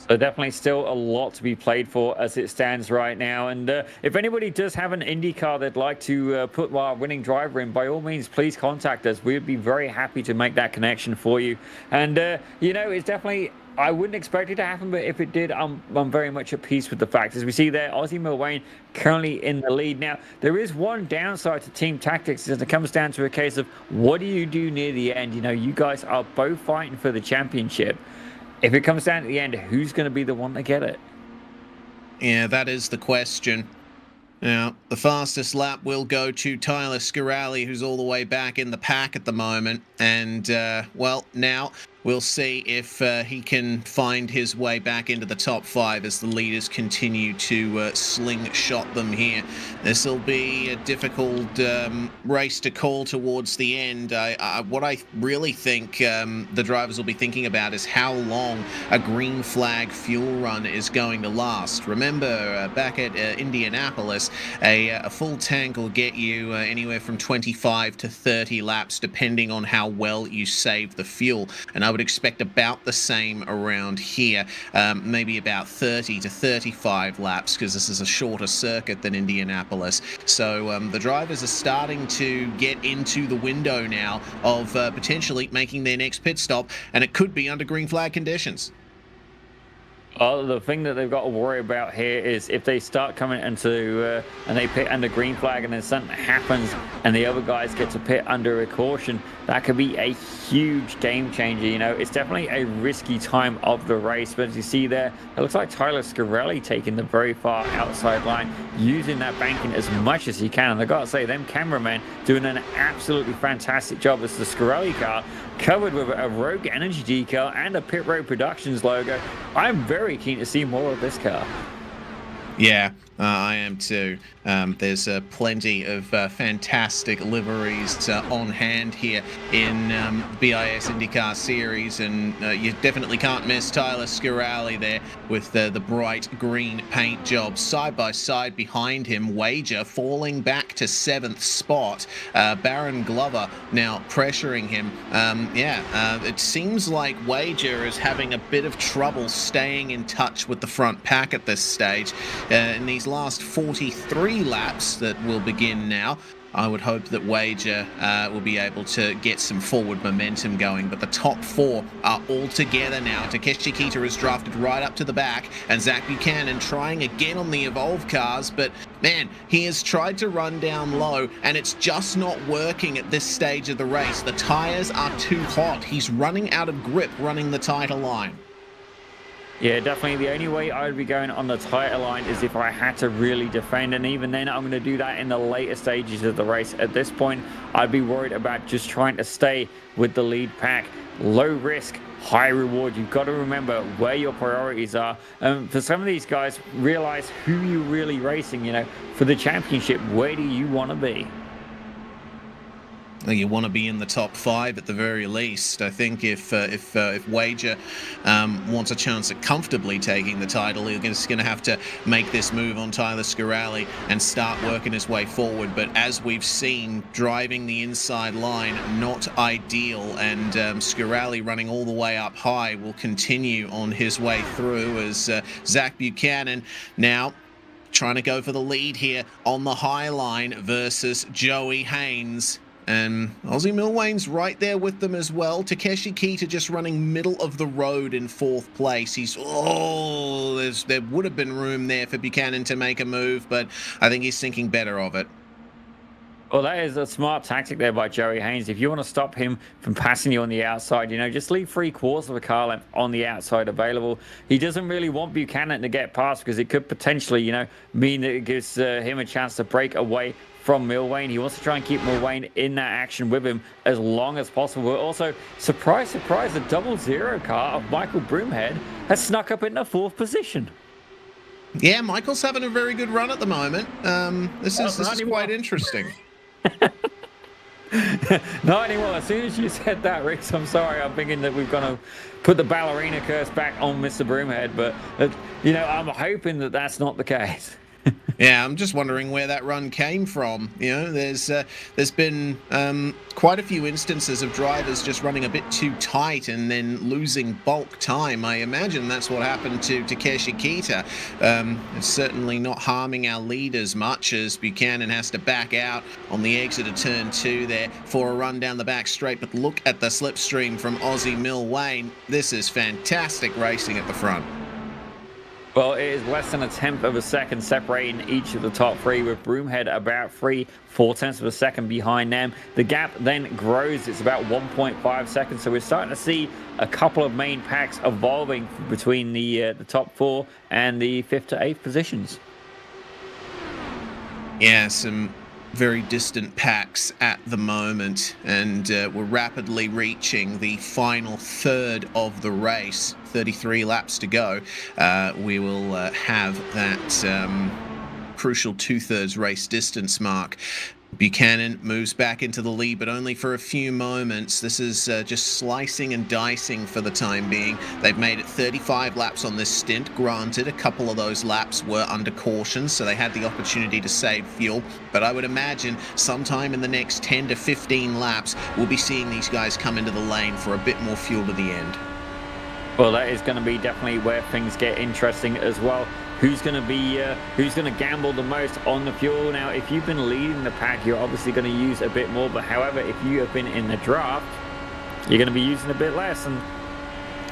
So definitely still a lot to be played for as it stands right now. And if anybody does have an IndyCar they'd like to put our winning driver in, by all means, please contact us. We'd be very happy to make that connection for you. And, you know, it's definitely... I wouldn't expect it to happen, but if it did, I'm very much at peace with the fact. As we see there, Aussie Milwain currently in the lead. Now, there is one downside to team tactics, as it comes down to a case of what do you do near the end? You know, you guys are both fighting for the championship. If it comes down to the end, who's going to be the one to get it? Yeah, that is the question. Now, the fastest lap will go to Tyler Scarelli, who's all the way back in the pack at the moment. And, well, now we'll see if he can find his way back into the top 5 as the leaders continue to slingshot them here. This will be a difficult race to call towards the end. What I really think the drivers will be thinking about is how long a green flag fuel run is going to last. Remember, back at Indianapolis, a full tank will get you anywhere from 25 to 30 laps, depending on how well you save the fuel. And I would expect about the same around here, maybe about 30 to 35 laps, because this is a shorter circuit than Indianapolis. So the drivers are starting to get into the window now of potentially making their next pit stop, and it could be under green flag conditions. Oh, the thing that they've got to worry about here is if they start coming into and they pit under green flag and then something happens and the other guys get to pit under a caution, that could be a huge game changer. You know, it's definitely a risky time of the race. But as you see there, it looks like Tyler Scarelli taking the very far outside line, using that banking as much as he can. And I've got to say, them cameramen doing an absolutely fantastic job as the Scarelli car covered with a Rogue Energy decal and a Pit Road Productions logo. I'm very keen to see more of this car. Yeah, I am too. There's plenty of fantastic liveries on hand here in BiS Indycar Series, and you definitely can't miss Tyler Scarelli there with the bright green paint job. Side by side behind him, Wager falling back to 7th spot. Baron Glover now pressuring him. It seems like Wager is having a bit of trouble staying in touch with the front pack at this stage. In these last 43 laps that will begin now, I would hope that Wager will be able to get some forward momentum going, but the top 4 are all together now. Takeshi Kita is drafted right up to the back, and Zach Buchanan trying again on the Evolve cars, but man, he has tried to run down low, and it's just not working at this stage of the race. The tires are too hot. He's running out of grip running the title line. Yeah, definitely. The only way I would be going on the tighter line is if I had to really defend, and even then I'm going to do that in the later stages of the race. At this point, I'd be worried about just trying to stay with the lead pack. Low risk, high reward. You've got to remember where your priorities are. For some of these guys, realize who you're really racing. You know, for the championship, where do you want to be? You want to be in the top 5 at the very least. I think if Wager wants a chance at comfortably taking the title, he's going to have to make this move on Tyler Scarelli and start working his way forward. But as we've seen, driving the inside line, not ideal, and Scarelli running all the way up high will continue on his way through as Zach Buchanan now trying to go for the lead here on the high line versus Joey Haynes. And Ozzy Milwane's right there with them as well. Takeshi Kita just running middle of the road in 4th place. There would have been room there for Buchanan to make a move, but I think he's thinking better of it. Well, that is a smart tactic there by Joey Haynes. If you want to stop him from passing you on the outside, you know, just leave 3/4 of a car length on the outside available. He doesn't really want Buchanan to get past because it could potentially, you know, mean that it gives him a chance to break away from Milwane. He wants to try and keep Milwane in that action with him as long as possible. But also, surprise, surprise, the 00 car of Michael Broomhead has snuck up in the 4th position. Yeah, Michael's having a very good run at the moment. This is quite interesting. Not anymore. As soon as you said that, Rix, I'm sorry. I'm thinking that we're going to put the ballerina curse back on Mr. Broomhead. But, you know, I'm hoping that that's not the case. Yeah, I'm just wondering where that run came from. You know, there's been quite a few instances of drivers just running a bit too tight and then losing bulk time. I imagine that's what happened to Takeshi Kita. It's certainly not harming our lead as much as Buchanan has to back out on the exit of turn 2 there for a run down the back straight. But look at the slipstream from Ozzy Milwane. This is fantastic racing at the front. Well, it is less than 1/10 of a second separating each of the top 3, with Broomhead about 3/4 of a second behind them. The gap then grows. It's about 1.5 seconds. So we're starting to see a couple of main packs evolving between the top 4 and the 5th to 8th positions. Yeah, some very distant packs at the moment, and we're rapidly reaching the final 1/3 of the race. 33 laps to go. We will have that crucial 2/3 race distance mark. Buchanan moves back into the lead, but only for a few moments. This is just slicing and dicing for the time being. They've made it 35 laps on this stint. Granted, a couple of those laps were under caution, so they had the opportunity to save fuel. But I would imagine sometime in the next 10 to 15 laps, we'll be seeing these guys come into the lane for a bit more fuel to the end. Well, that is going to be definitely where things get interesting as well. Who's going to gamble the most on the fuel? Now, if you've been leading the pack, you're obviously going to use a bit more. But however, if you have been in the draft, you're going to be using a bit less. And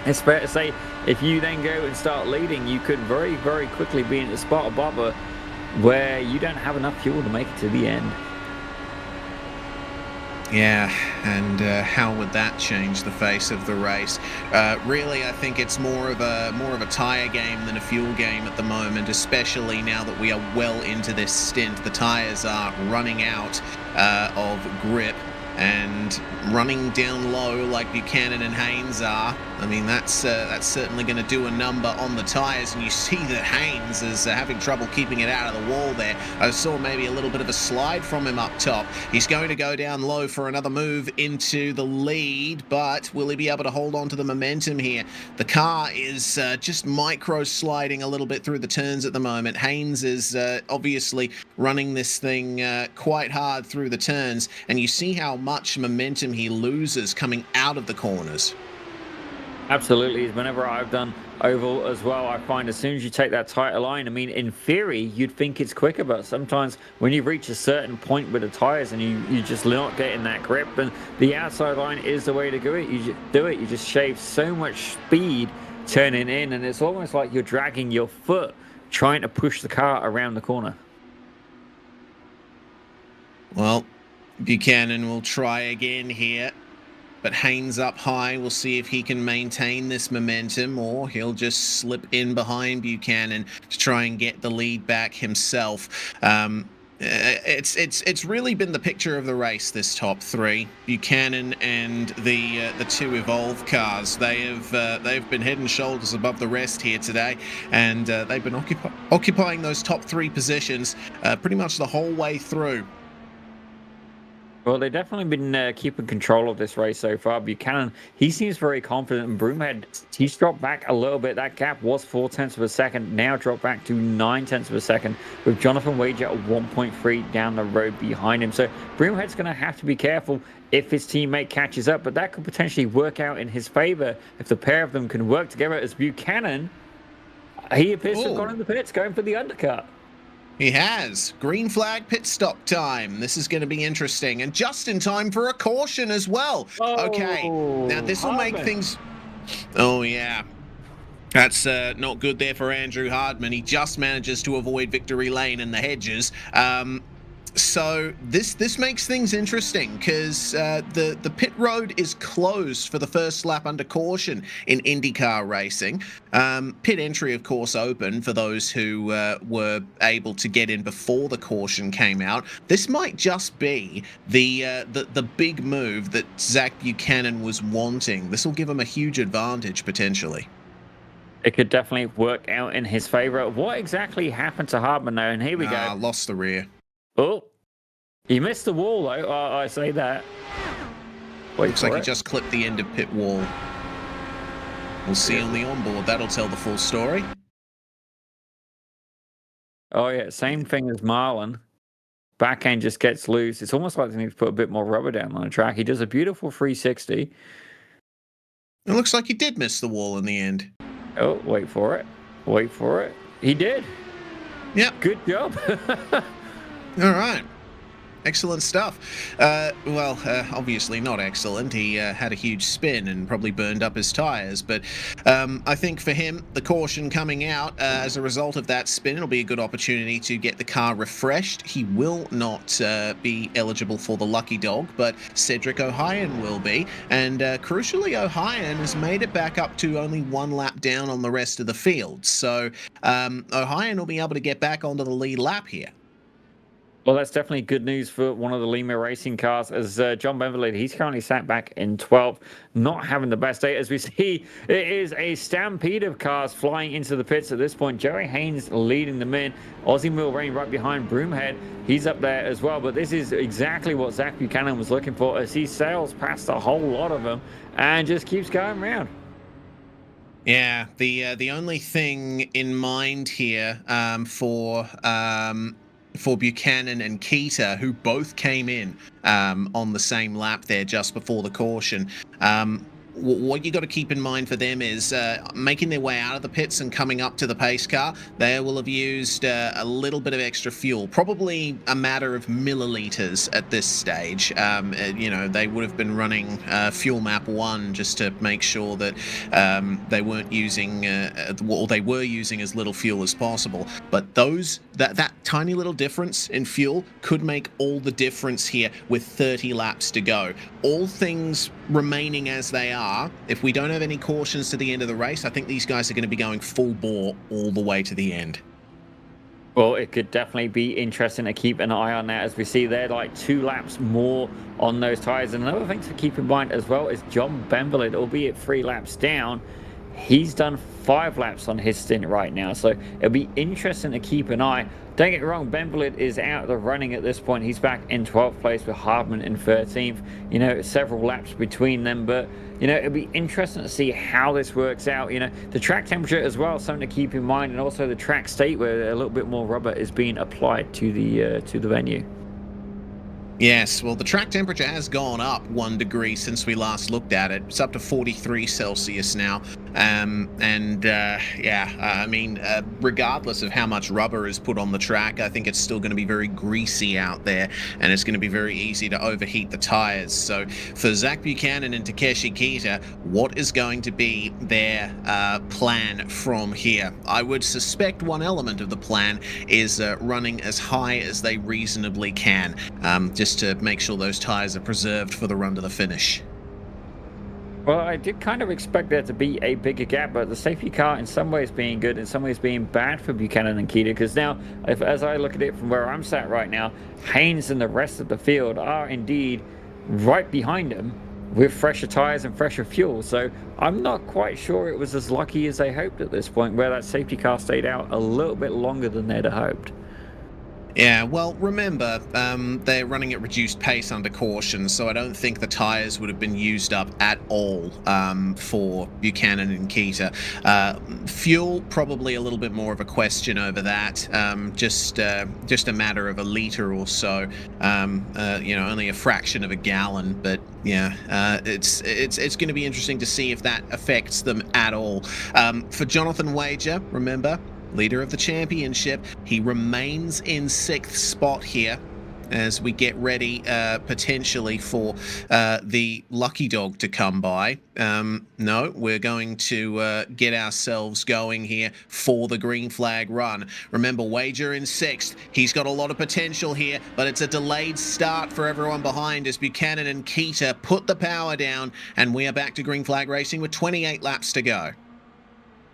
it's fair to say, if you then go and start leading, you could very, very quickly be in the spot above her where you don't have enough fuel to make it to the end. Yeah, and how would that change the face of the race? Really, I think it's more of a tire game than a fuel game at the moment, especially now that we are well into this stint. The tires are running out of grip and running down low like Buchanan and Haynes are. I mean, that's certainly going to do a number on the tires, and you see that Haynes is having trouble keeping it out of the wall there. I saw maybe a little bit of a slide from him up top. He's going to go down low for another move into the lead, but will he be able to hold on to the momentum here? The car is just micro sliding a little bit through the turns at the moment. Haynes is obviously running this thing quite hard through the turns, and you see how much momentum he loses coming out of the corners. Absolutely. Whenever I've done oval as well, I find as soon as you take that tighter line, I mean, in theory, you'd think it's quicker, but sometimes when you reach a certain point with the tires and you just not getting that grip, and the outside line is the way to do it. You just shave so much speed turning in, and it's almost like you're dragging your foot trying to push the car around the corner. Well, Buchanan will try again here. But Haynes up high. We'll see if he can maintain this momentum, or he'll just slip in behind Buchanan to try and get the lead back himself. It's really been the picture of the race, this top three. Buchanan and the two Evolve cars. They've been head and shoulders above the rest here today, and they've been occupying those top three positions pretty much the whole way through. Well, they've definitely been keeping control of this race so far. Buchanan, he seems very confident, and Broomhead, he's dropped back a little bit. That gap was 0.4 of a second, now dropped back to 0.9 of a second, with Jonathan Wager at 1.3 down the road behind him. So Broomhead's going to have to be careful if his teammate catches up, but that could potentially work out in his favor if the pair of them can work together, as Buchanan, he appears to have gone in the pits, going for the undercut. He has. Green flag pit stop time. This is going to be interesting. And just in time for a caution as well. Okay. Now this will make things... Oh, yeah. That's not good there for Andrew Hardman. He just manages to avoid victory lane and the hedges. So this makes things interesting, because the pit road is closed for the first lap under caution in IndyCar racing. Pit entry, of course, open for those who were able to get in before the caution came out. This might just be the big move that Zach Buchanan was wanting. This will give him a huge advantage potentially. It could definitely work out in his favor. What exactly happened to Hardman though? And here we go. Lost the rear. Oh, he missed the wall, though. I say that. Looks like he just clipped the end of pit wall. We'll see on the onboard. That'll tell the full story. Oh, yeah. Same thing as Marlon. Back end just gets loose. It's almost like they need to put a bit more rubber down on the track. He does a beautiful 360. It looks like he did miss the wall in the end. Oh, wait for it. Wait for it. He did. Yep. Good job. All right. Excellent stuff. Obviously not excellent. He had a huge spin and probably burned up his tires. But I think for him, the caution coming out as a result of that spin, it'll be a good opportunity to get the car refreshed. He will not be eligible for the lucky dog, but Cedric O'Hyan will be. And crucially, O'Hyan has made it back up to only one lap down on the rest of the field. So O'Hyan will be able to get back onto the lead lap here. Well, that's definitely good news for one of the Lima racing cars, as John Beverly, he's currently sat back in 12th, not having the best day. As we see, it is a stampede of cars flying into the pits at this point. Joey Haynes leading them in. Aussie Milrain right behind Broomhead. He's up there as well. But this is exactly what Zach Buchanan was looking for, as he sails past a whole lot of them and just keeps going around. Yeah, the only thing in mind here for Buchanan and Keita, who both came in on the same lap there just before the caution. What you got to keep in mind for them is making their way out of the pits and coming up to the pace car. They will have used a little bit of extra fuel, probably a matter of milliliters at this stage. You know, they would have been running fuel map 1 just to make sure that they weren't using, or they were using as little fuel as possible. But that tiny little difference in fuel could make all the difference here with 30 laps to go. All things remaining as they are, if we don't have any cautions to the end of the race, I think these guys are going to be going full bore all the way to the end. Well, it could definitely be interesting to keep an eye on that, as we see there like 2 laps more on those tyres. And another thing to keep in mind as well is John Benvelit, albeit 3 laps down, he's done 5 laps on his stint right now, so it'll be interesting to keep an eye. Don't get me wrong, Benvelit is out of the running at this point. He's back in 12th place with Hardman in 13th. You know, several laps between them, but you know, it'll be interesting to see how this works out. You know, the track temperature as well, something to keep in mind, and also the track state where a little bit more rubber is being applied to the venue. Yes, well, the track temperature has gone up 1 degree since we last looked at it. It's up to 43 Celsius now. I mean, regardless of how much rubber is put on the track, I think it's still going to be very greasy out there, and it's going to be very easy to overheat the tires. So for Zach Buchanan and Takeshi Kita, what is going to be their plan from here? I would suspect one element of the plan is running as high as they reasonably can, just to make sure those tires are preserved for the run to the finish. Well, I did kind of expect there to be a bigger gap, but the safety car in some ways being good, in some ways being bad for Buchanan and Keita, because now, as I look at it from where I'm sat right now, Haynes and the rest of the field are indeed right behind him with fresher tires and fresher fuel. So I'm not quite sure it was as lucky as they hoped at this point, where that safety car stayed out a little bit longer than they'd hoped. Yeah, well, remember, they're running at reduced pace under caution, so I don't think the tyres would have been used up at all for Buchanan and Keita. Fuel, probably a little bit more of a question over that. Just a matter of a litre or so. You know, only a fraction of a gallon, but yeah, it's going to be interesting to see if that affects them at all. For Jonathan Wager, remember, leader of the championship, he remains in 6th spot here as we get ready potentially for the lucky dog to come by. No, we're going to get ourselves going here for the green flag run. Remember, Wager in 6th. He's got a lot of potential here, but it's a delayed start for everyone behind as Buchanan and Keita put the power down, and we are back to green flag racing with 28 laps to go.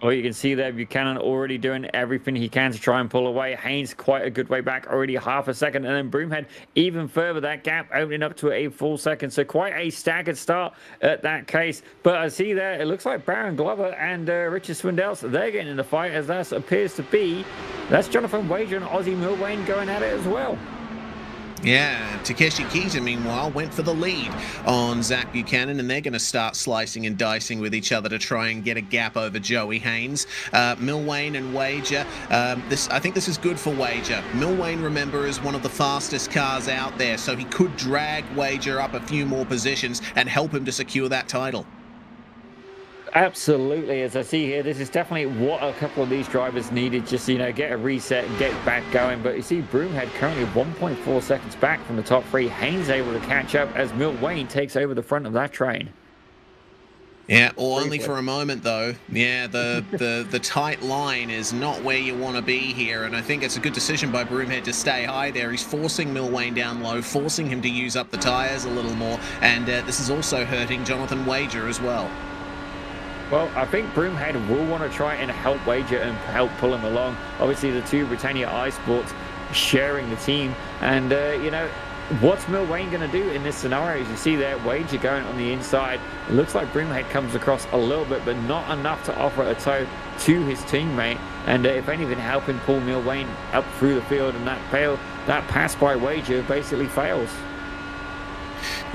Well, you can see there Buchanan already doing everything he can to try and pull away. Haynes quite a good way back, already half a second. And then Broomhead even further, that gap opening up to a full second. So quite a staggered start at that case. But I see there, it looks like Baron Glover and Richard Swindell, they're getting in the fight, as that appears to be. That's Jonathan Wager and Ozzy Milwain going at it as well. Yeah, Takeshi Kita, meanwhile, went for the lead on Zach Buchanan, and they're going to start slicing and dicing with each other to try and get a gap over Joey Haynes. Milwain and Wager, I think this is good for Wager. Milwain, remember, is one of the fastest cars out there, so he could drag Wager up a few more positions and help him to secure that title. Absolutely, as I see here, this is definitely what a couple of these drivers needed, just, you know, get a reset and get back going. But you see Broomhead currently 1.4 seconds back from the top 3. Haynes able to catch up as Milwain takes over the front of that train. Yeah, only for a moment though. Yeah, the tight line is not where you want to be here, and I think it's a good decision by Broomhead to stay high there. He's forcing Milwain down low, forcing him to use up the tyres a little more, and this is also hurting Jonathan Wager as well. Well, I think Broomhead will want to try and help Wager and help pull him along. Obviously, the two Britannia iSports, sharing the team. And, you know, what's Milwain going to do in this scenario? As you see there, Wager going on the inside. It looks like Broomhead comes across a little bit, but not enough to offer a tow to his teammate. And if anything, helping pull Milwain up through the field, and that pass by Wager basically fails.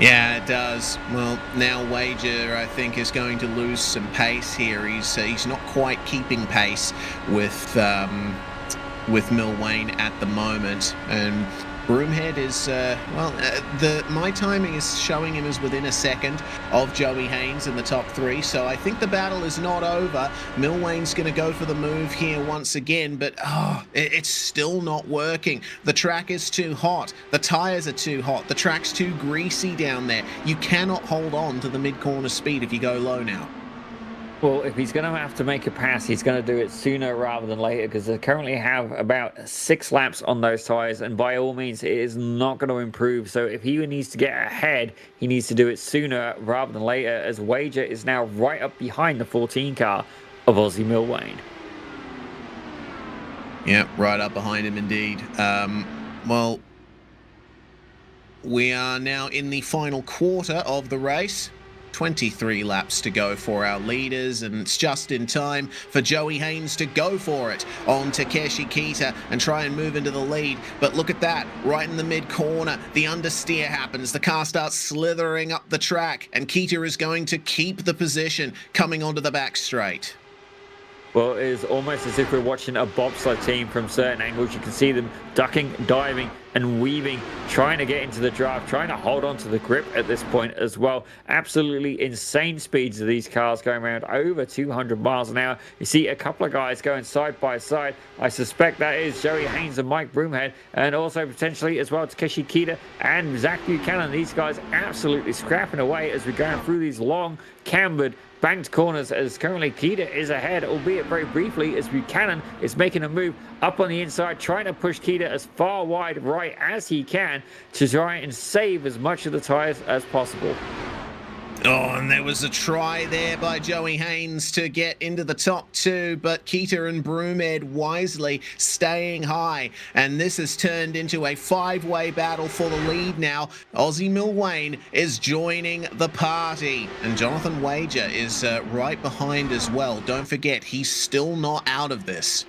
Yeah, it does. Well, now Wager, I think, is going to lose some pace here. He's not quite keeping pace with Milwain at the moment, and Broomhead is, my timing is showing him as within a second of Joey Haynes in the top 3, so I think the battle is not over. Milwain's going to go for the move here once again, but it's still not working. The track is too hot. The tyres are too hot. The track's too greasy down there. You cannot hold on to the mid-corner speed if you go low now. Well, if he's going to have to make a pass, he's going to do it sooner rather than later, because they currently have about 6 laps on those tyres, and by all means, it is not going to improve. So if he needs to get ahead, he needs to do it sooner rather than later, as Wager is now right up behind the 14 car of Ozzy Milwain. Yeah, right up behind him indeed. Well, we are now in the final quarter of the race. 23 laps to go for our leaders, and it's just in time for Joey Haynes to go for it on Takeshi Kita and try and move into the lead. But look at that, right in the mid-corner, the understeer happens. The car starts slithering up the track, and Kita is going to keep the position coming onto the back straight. Well, it is almost as if we're watching a bobsled team from certain angles. You can see them ducking, diving, and weaving, trying to get into the draft, trying to hold on to the grip at this point as well. Absolutely insane speeds of these cars going around over 200 miles an hour. You see a couple of guys going side by side. I suspect that is Joey Haynes and Mike Broomhead, and also potentially as well Takeshi Kita and Zach Buchanan. These guys absolutely scrapping away as we're going through these long, cambered, banked corners, as currently Kita is ahead, albeit very briefly, as Buchanan is making a move up on the inside, trying to push Kita as far wide right as he can to try and save as much of the tyres as possible. Oh, and there was a try there by Joey Haynes to get into the top 2, but Kita and Broomhead wisely staying high, and this has turned into a 5-way battle for the lead now. Ozzy Milwain is joining the party, and Jonathan Wager is right behind as well. Don't forget, he's still not out of this.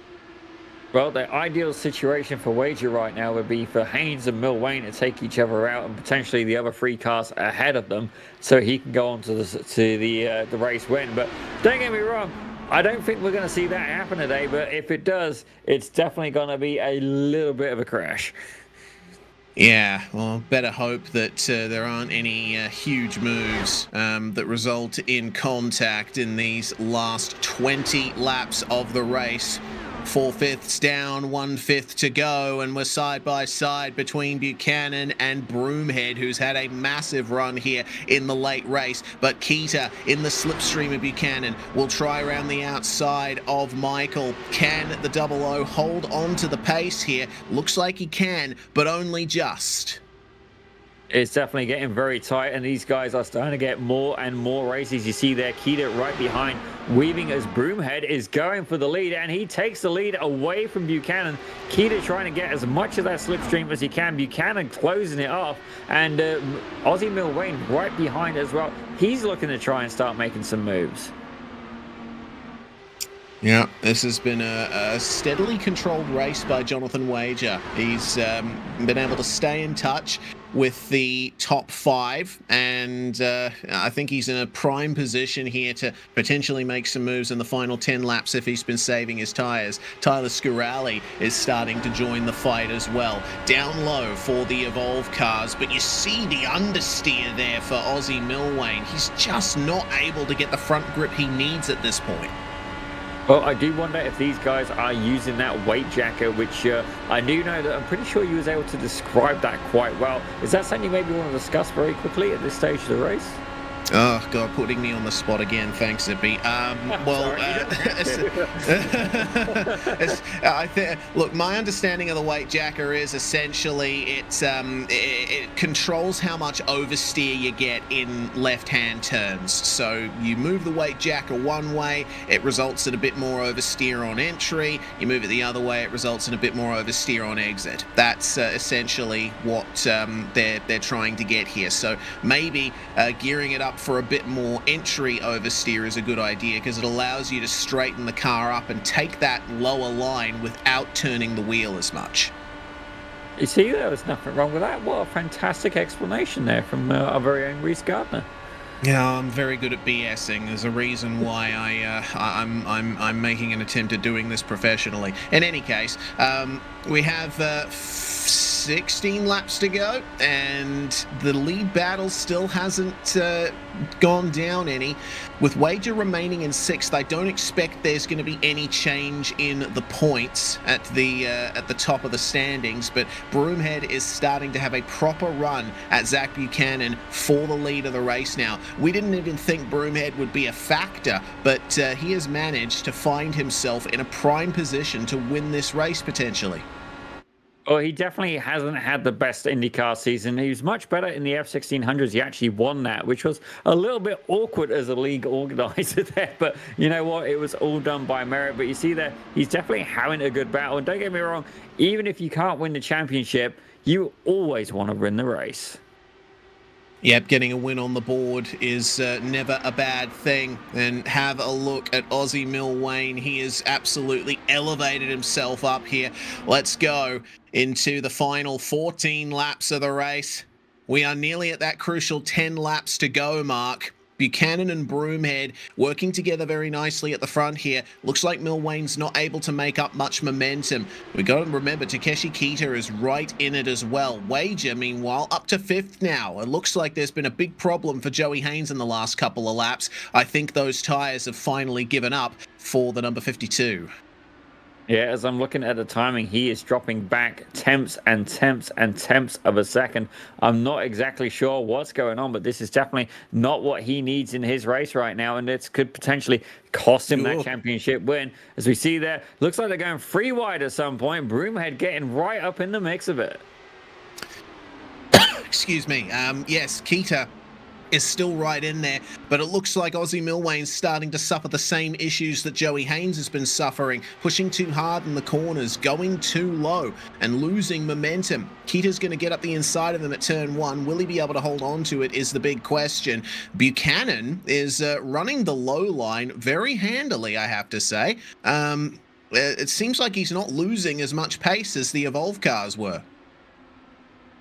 Well, the ideal situation for Wager right now would be for Haynes and Milwain to take each other out, and potentially the other 3 cars ahead of them, so he can go on to the race win. But don't get me wrong, I don't think we're going to see that happen today, but if it does, it's definitely going to be a little bit of a crash. Yeah, well, better hope that there aren't any huge moves that result in contact in these last 20 laps of the race. 4/5 down, 1/5 to go, and we're side by side between Buchanan and Broomhead, who's had a massive run here in the late race. But Kita in the slipstream of Buchanan will try around the outside of Michael. Can the 00 hold on to the pace here? Looks like he can, but only just. It's definitely getting very tight, and these guys are starting to get more and more races. You see there, Kita right behind, weaving as Broomhead is going for the lead, and he takes the lead away from Buchanan. Kita trying to get as much of that slipstream as he can. Buchanan closing it off, and Ozzy Milwain right behind as well. He's looking to try and start making some moves. Yeah, this has been a steadily controlled race by Jonathan Wager. He's been able to stay in touch with the top 5, and I think he's in a prime position here to potentially make some moves in the final 10 laps if he's been saving his tyres. Tyler Scurali is starting to join the fight as well. Down low for the Evolve cars, but you see the understeer there for Ozzy Milwain. He's just not able to get the front grip he needs at this point. Well, I do wonder if these guys are using that weight jacket, which I do know that I'm pretty sure you was able to describe that quite well. Is that something you maybe want to discuss very quickly at this stage of the race? Oh, God, putting me on the spot again. Thanks, Zippy. Well, I think, look, my understanding of the weight jacker is essentially it controls how much oversteer you get in left-hand turns. So you move the weight jacker one way, it results in a bit more oversteer on entry. You move it the other way, it results in a bit more oversteer on exit. That's essentially what they're trying to get here. So maybe gearing it up for a bit more entry oversteer is a good idea, because it allows you to straighten the car up and take that lower line without turning the wheel as much. You see, there was nothing wrong with that. What a fantastic explanation there from our very own Reese Gardner. Yeah, I'm very good at BSing. There's a reason why I'm making an attempt at doing this professionally. In any case, we have 16 laps to go, and the lead battle still hasn't gone down any. With Wager remaining in 6th, I don't expect there's going to be any change in the points at the top of the standings, but Broomhead is starting to have a proper run at Zach Buchanan for the lead of the race now. We didn't even think Broomhead would be a factor, but he has managed to find himself in a prime position to win this race potentially. Well, he definitely hasn't had the best IndyCar season. He was much better in the F1600s. He actually won that, which was a little bit awkward as a league organizer there. But you know what? It was all done by merit. But you see that he's definitely having a good battle. And don't get me wrong, even if you can't win the championship, you always want to win the race. Yep, getting a win on the board is never a bad thing. And have a look at Aussie Mill Wayne. He has absolutely elevated himself up here. Let's go into the final 14 laps of the race. We are nearly at that crucial 10 laps to go mark. Buchanan and Broomhead working together very nicely at the front here. Looks like Milwayne's not able to make up much momentum. We got to remember Takeshi Kita is right in it as well. Wager, meanwhile, up to 5th now. It looks like there's been a big problem for Joey Haynes in the last couple of laps. I think those tyres have finally given up for the number 52. Yeah, as I'm looking at the timing, he is dropping back tenths and tenths and tenths of a second. I'm not exactly sure what's going on, but this is definitely not what he needs in his race right now, and it could potentially cost him that championship win. As we see there, looks like they're going 3 wide at some point. Broomhead getting right up in the mix of it. Excuse me. Yes, Kita is still right in there, but it looks like Aussie Milwayne's starting to suffer the same issues that Joey Haynes has been suffering, pushing too hard in the corners, going too low, and losing momentum. Kita's going to get up the inside of him at turn 1. Will he be able to hold on to it is the big question. Buchanan is running the low line very handily, I have to say. It seems like he's not losing as much pace as the Evolve cars were.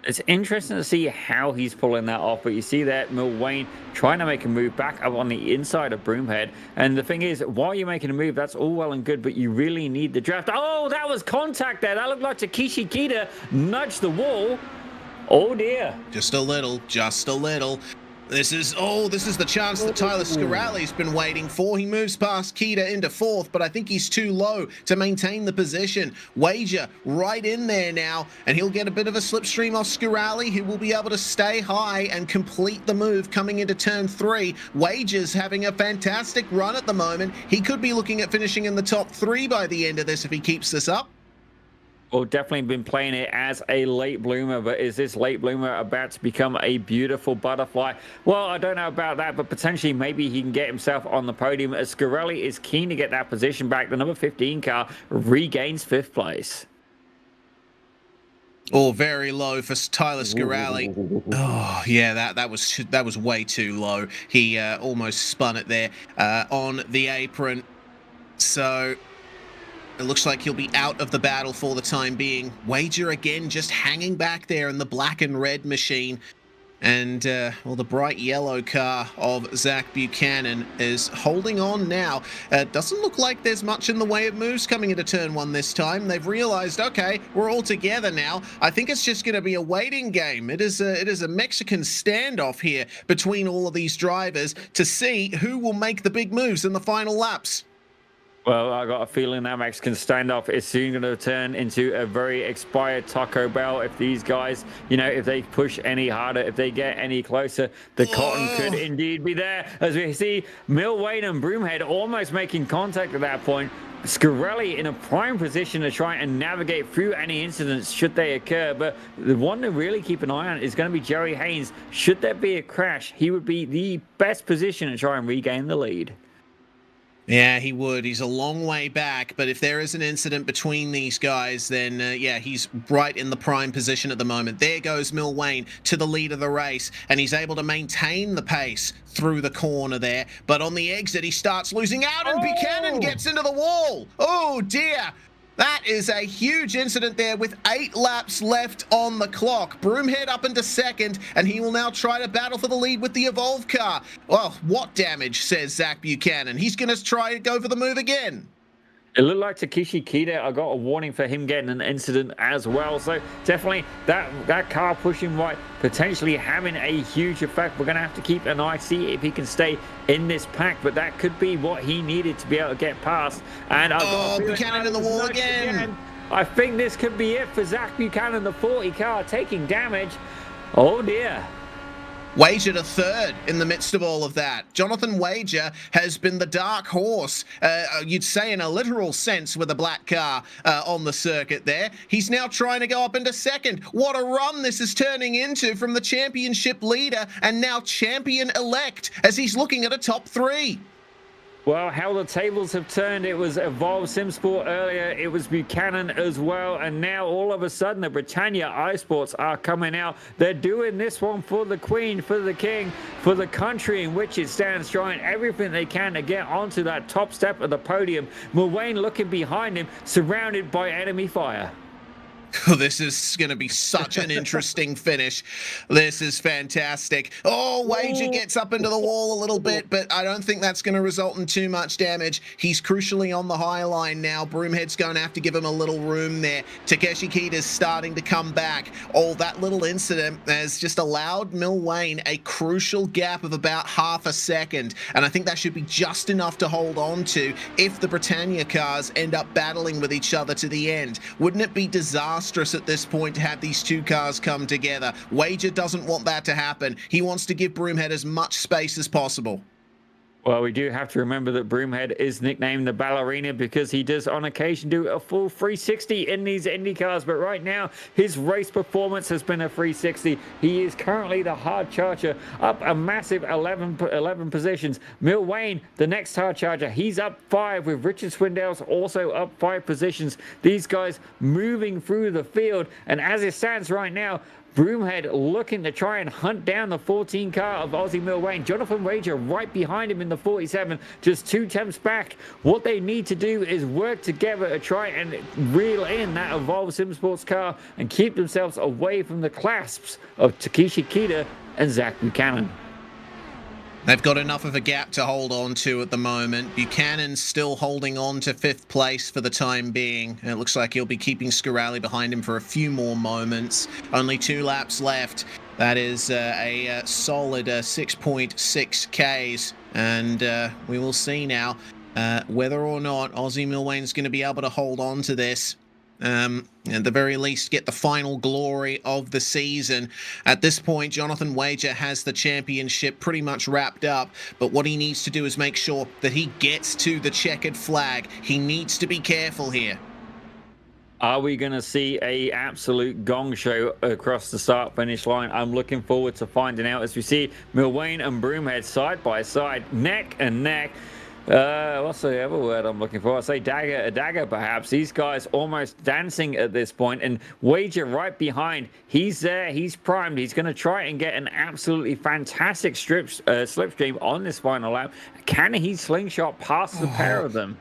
It's interesting to see how he's pulling that off, but you see that Milwayne trying to make a move back up on the inside of Broomhead. And the thing is, while you're making a move, that's all well and good, but you really need the draft. Oh, that was contact there. That looked like Takeshi Kita nudged the wall. Oh, dear. Just a little, just a little. This is the chance that Tyler Scaralli's been waiting for. He moves past Kita into 4th, but I think he's too low to maintain the position. Wager right in there now, and he'll get a bit of a slipstream off Scaralli, who will be able to stay high and complete the move coming into turn 3. Wager's having a fantastic run at the moment. He could be looking at finishing in the top 3 by the end of this if he keeps this up. Well, definitely been playing it as a late bloomer, but is this late bloomer about to become a beautiful butterfly? Well, I don't know about that, but potentially maybe he can get himself on the podium, as Scarelli is keen to get that position back. The number 15 car regains 5th place. Oh, very low for Tyler Scaralli. Oh, yeah, that was way too low. He almost spun it there on the apron. So it looks like he'll be out of the battle for the time being. Wager again just hanging back there in the black and red machine. And, well, the bright yellow car of Zach Buchanan is holding on now. Doesn't look like there's much in the way of moves coming into turn 1 this time. They've realized, okay, we're all together now. I think it's just going to be a waiting game. It is a Mexican standoff here between all of these drivers to see who will make the big moves in the final laps. Well, I got a feeling that Max can stand off. It's soon going to turn into a very expired Taco Bell if these guys, if they push any harder, if they get any closer, the cotton could indeed be there. As we see Milwain and Broomhead almost making contact at that point. Scarelli in a prime position to try and navigate through any incidents should they occur, but the one to really keep an eye on is going to be Jerry Haynes. Should there be a crash, he would be the best position to try and regain the lead. Yeah, he would. He's a long way back, but if there is an incident between these guys, then yeah, he's right in the prime position at the moment. There goes Milwain to the lead of the race, and he's able to maintain the pace through the corner there. But on the exit, he starts losing out, and Buchanan gets into the wall. Oh, dear. That is a huge incident there with 8 laps left on the clock. Broomhead up into second, and he will now try to battle for the lead with the Evolve car. Well, what damage, says Zach Buchanan. He's going to try to go for the move again. It looked like Takeshi Kita. I got a warning for him getting an incident as well. So definitely that car pushing right, potentially having a huge effect. We're going to have to keep an eye, see if he can stay in this pack. But that could be what he needed to be able to get past. And I got Buchanan in the wall again. I think this could be it for Zach Buchanan, the 40 car taking damage. Oh dear. Wager to third in the midst of all of that. Jonathan Wager has been the dark horse, you'd say in a literal sense, with a black car on the circuit there. He's now trying to go up into second. What a run this is turning into from the championship leader and now champion-elect as he's looking at a top 3. Well, how the tables have turned. It was Evolve Simsport earlier. It was Buchanan as well. And now all of a sudden the Britannia iSports are coming out. They're doing this one for the Queen, for the King, for the country in which it stands, trying everything they can to get onto that top step of the podium. Mulwayne looking behind him, surrounded by enemy fire. Oh, this is going to be such an interesting finish. This is fantastic. Oh, Wager gets up into the wall a little bit, but I don't think that's going to result in too much damage. He's crucially on the high line now. Broomhead's going to have to give him a little room there. Takeshi Kita's starting to come back. Oh, that little incident has just allowed Milwain a crucial gap of about half a second, and I think that should be just enough to hold on to if the Britannia cars end up battling with each other to the end. Wouldn't it be disastrous at this point to have these two cars come together? Wager doesn't want that to happen. He wants to give Broomhead as much space as possible. Well, we do have to remember that Broomhead is nicknamed the Ballerina because he does on occasion do a full 360 in these Indy cars, but right now his race performance has been a 360. He is currently the hard charger, up a massive 11 positions. Milwain, the next hard charger, he's up 5 with Richard Swindell's also up 5 positions. These guys moving through the field, and as it stands right now, Broomhead looking to try and hunt down the 14 car of Aussie Milwain. Jonathan Wager right behind him in the 47, just 2 temps back. What they need to do is work together to try and reel in that Evolve Simsports car and keep themselves away from the clasps of Takeshi Kita and Zach Buchanan. They've got enough of a gap to hold on to at the moment. Buchanan's still holding on to 5th place for the time being. And it looks like he'll be keeping Scarelli behind him for a few more moments. Only 2 laps left. That is a solid 6.6 Ks. And we will see now whether or not Aussie Milwain's going to be able to hold on to this. At the very least, get the final glory of the season. At this point, Jonathan Wager has the championship pretty much wrapped up, but what he needs to do is make sure that he gets to the checkered flag. He needs to be careful here. Are we going to see a absolute gong show across the start-finish line? I'm looking forward to finding out as we see Milwain and Broomhead side by side, neck and neck. What's the other word I'm looking for? I say dagger perhaps. These guys almost dancing at this point, and Wager right behind. He's there. He's primed. He's going to try and get an absolutely fantastic slipstream on this final lap. Can he slingshot past the pair of them?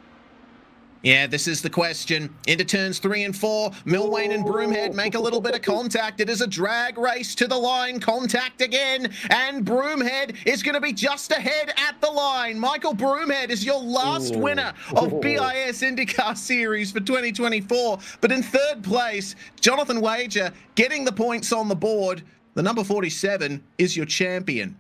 Yeah, this is the question. Into turns 3 and 4, Milwain and Broomhead make a little bit of contact. It is a drag race to the line. Contact again, and Broomhead is going to be just ahead at the line. Michael Broomhead is your last winner of BiS Indycar Series for 2024. But in 3rd place, Jonathan Wager getting the points on the board. The number 47 is your champion.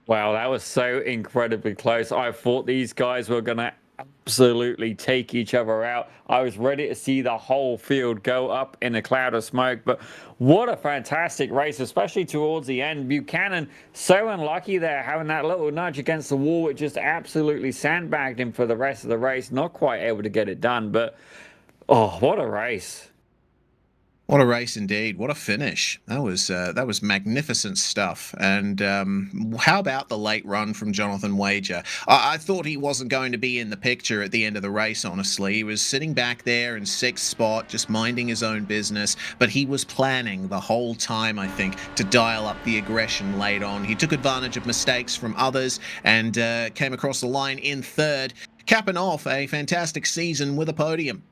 Wow, that was so incredibly close. I thought these guys were going to absolutely take each other out. I was ready to see the whole field go up in a cloud of smoke, but what a fantastic race, especially towards the end. Buchanan, so unlucky there, having that little nudge against the wall. It just absolutely sandbagged him for the rest of the race. Not quite able to get it done, but oh, what a race. What a race indeed. What a finish. That was magnificent stuff. And how about the late run from Jonathan Wager? I thought he wasn't going to be in the picture at the end of the race, honestly. He was sitting back there in sixth spot, just minding his own business. But he was planning the whole time, I think, to dial up the aggression late on. He took advantage of mistakes from others and came across the line in third, capping off a fantastic season with a podium.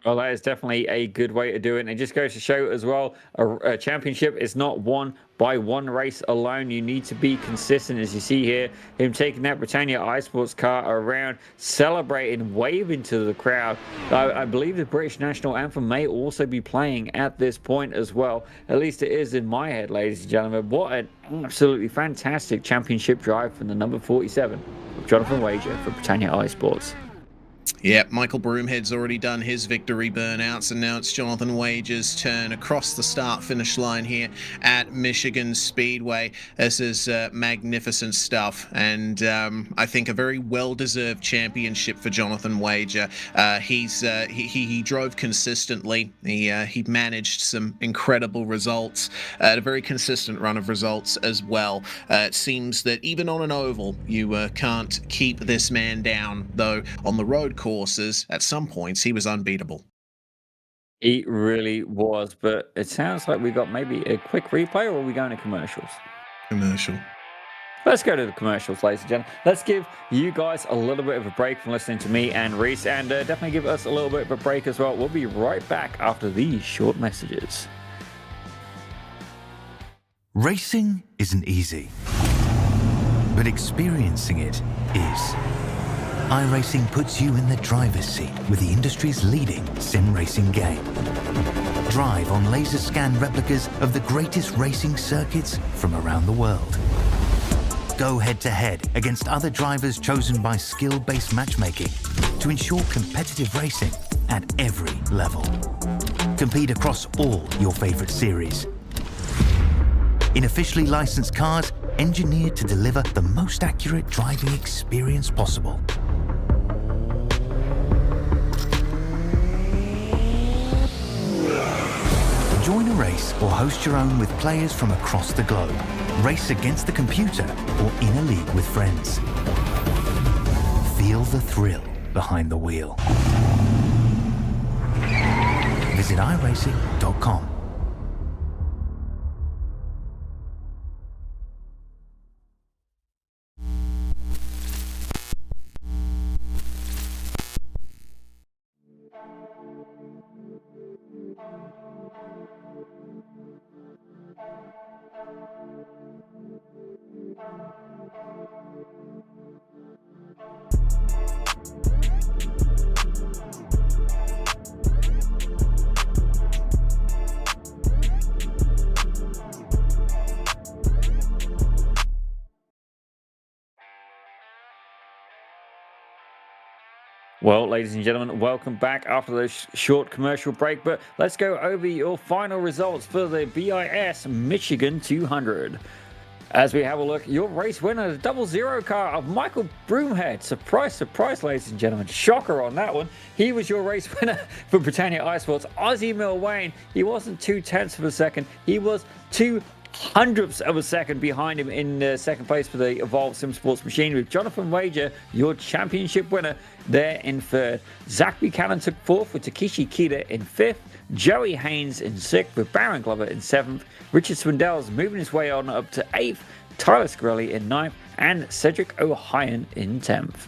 Well, that is definitely a good way to do it. And it just goes to show as well, a championship is not won by one race alone. You need to be consistent, as you see here, him taking that Britannia iSports car around, celebrating, waving to the crowd. I believe the British national anthem may also be playing at this point as well. At least it is in my head, ladies and gentlemen. What an absolutely fantastic championship drive from the number 47 of Jonathan Wager for Britannia iSports. Yeah, Michael Broomhead's already done his victory burnouts, and now it's Jonathan Wager's turn across the start-finish line here at Michigan Speedway. This is magnificent stuff, and I think a very well-deserved championship for Jonathan Wager. He drove consistently. He managed some incredible results, a very consistent run of results as well. It seems that even on an oval, you can't keep this man down, though on the road courses, at some points, he was unbeatable. He really was, but it sounds like we got maybe a quick replay, or are we going to commercials? Commercial. Let's go to the commercials, ladies and gentlemen. Let's give you guys a little bit of a break from listening to me and Reese, and definitely give us a little bit of a break as well. We'll be right back after these short messages. Racing isn't easy, but experiencing it is. iRacing puts you in the driver's seat with the industry's leading sim racing game. Drive on laser scan replicas of the greatest racing circuits from around the world. Go head to head against other drivers chosen by skill-based matchmaking to ensure competitive racing at every level. Compete across all your favorite series. In officially licensed cars, engineered to deliver the most accurate driving experience possible. Join a race or host your own with players from across the globe. Race against the computer or in a league with friends. Feel the thrill behind the wheel. Visit iRacing.com. Well, ladies and gentlemen, welcome back after this short commercial break, but let's go over your final results for the BiS Michigan 200. As we have a look, your race winner, the 00 car of Michael Broomhead. Surprise, surprise, ladies and gentlemen. Shocker on that one. He was your race winner for Britannia iSports. Ozzie Milwain, he wasn't 0.2 of a second. He was 0.02 of a second behind him in second place for the Evolved Sim Sports machine, with Jonathan Wager, your championship winner, there in third. Zach Buchanan took fourth, with Takeshi Kita in fifth. Joey Haynes in sixth, with Baron Glover in seventh. Richard Swindell's moving his way on up to eighth. Tyler Scarelli in ninth, and Cedric O'Hyan in 10th.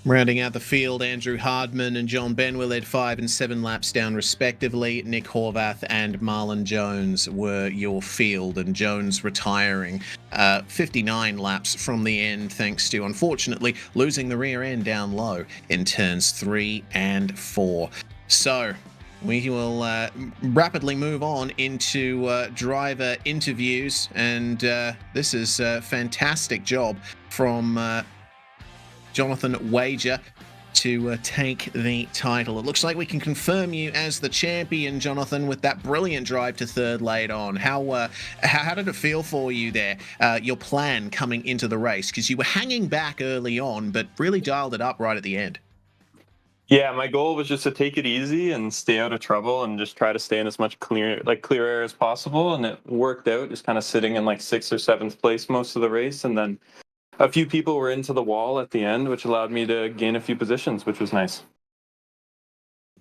Rounding out the field, Andrew Hardman and John Benwell led 5 and 7 laps down respectively. Nick Horvath and Marlon Jones were your field, and Jones retiring 59 laps from the end, thanks to, unfortunately, losing the rear end down low in turns 3 and 4. So we will rapidly move on into driver interviews, and this is a fantastic job from Jonathan Wager to take the title. It looks like we can confirm you as the champion, Jonathan, with that brilliant drive to third late on. How did it feel for you there, your plan coming into the race? Because you were hanging back early on, but really dialed it up right at the end. Yeah, my goal was just to take it easy and stay out of trouble and just try to stay in as much clear air as possible. And it worked out, just kind of sitting in like 6th or 7th place most of the race. And then a few people were into the wall at the end, which allowed me to gain a few positions, which was nice.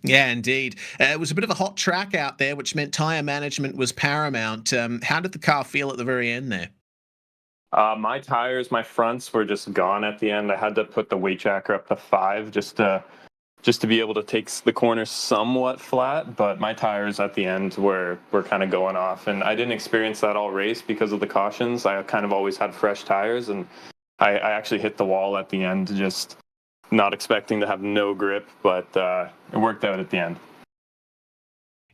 Yeah, indeed. It was a bit of a hot track out there, which meant tyre management was paramount. How did the car feel at the very end there? My tires, my fronts were just gone at the end. I had to put the weight jacker up to 5 just to be able to take the corners somewhat flat, but my tires at the end were kind of going off, and I didn't experience that all race because of the cautions. I kind of always had fresh tires, and I actually hit the wall at the end, just not expecting to have no grip, but it worked out at the end.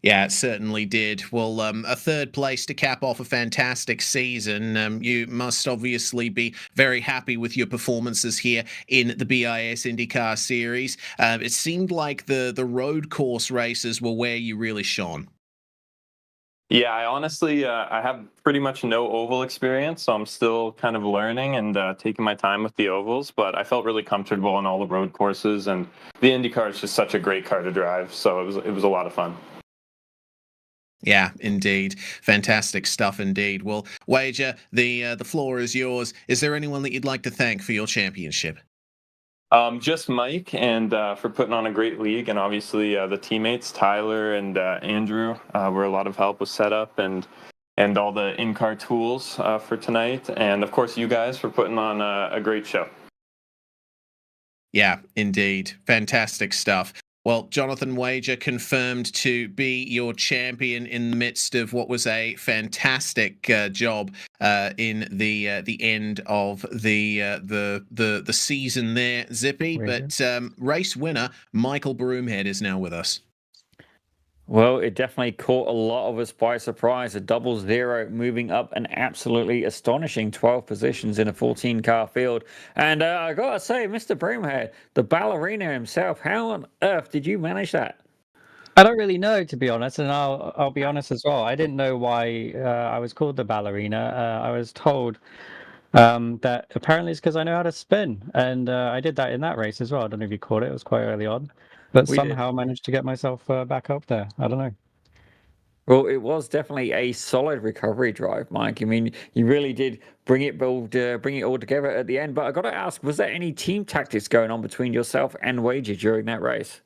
Yeah, it certainly did. Well, a third place to cap off a fantastic season. You must obviously be very happy with your performances here in the BiS IndyCar Series. It seemed like the road course races were where you really shone. Yeah, I honestly, I have pretty much no oval experience, so I'm still kind of learning and taking my time with the ovals, but I felt really comfortable on all the road courses, and the IndyCar is just such a great car to drive, so it was a lot of fun. Yeah, indeed. Fantastic stuff indeed. Well, Wager, the floor is yours. Is there anyone that you'd like to thank for your championship? Just Mike, and for putting on a great league, and obviously the teammates Tyler and Andrew were a lot of help with setup and all the in-car tools for tonight, and of course you guys for putting on a great show. Yeah, indeed. Fantastic stuff. Well, Jonathan Wager confirmed to be your champion in the midst of what was a fantastic job in the end of the season there, Zippy. Really? But race winner Michael Broomhead is now with us. Well, it definitely caught a lot of us by surprise. A 00 moving up an absolutely astonishing 12 positions in a 14-car field. And I gotta say, Mr. Broomhead, the ballerina himself, how on earth did you manage that? I don't really know, to be honest, and I'll be honest as well. I didn't know why I was called the ballerina. I was told that apparently it's because I know how to spin, and I did that in that race as well. I don't know if you caught it; it was quite early on, but We did. somehow I managed to get myself back up there. I don't know. Well, it was definitely a solid recovery drive, Mike. I mean, you really did bring it all together at the end. But I got to ask, was there any team tactics going on between yourself and Wager during that race?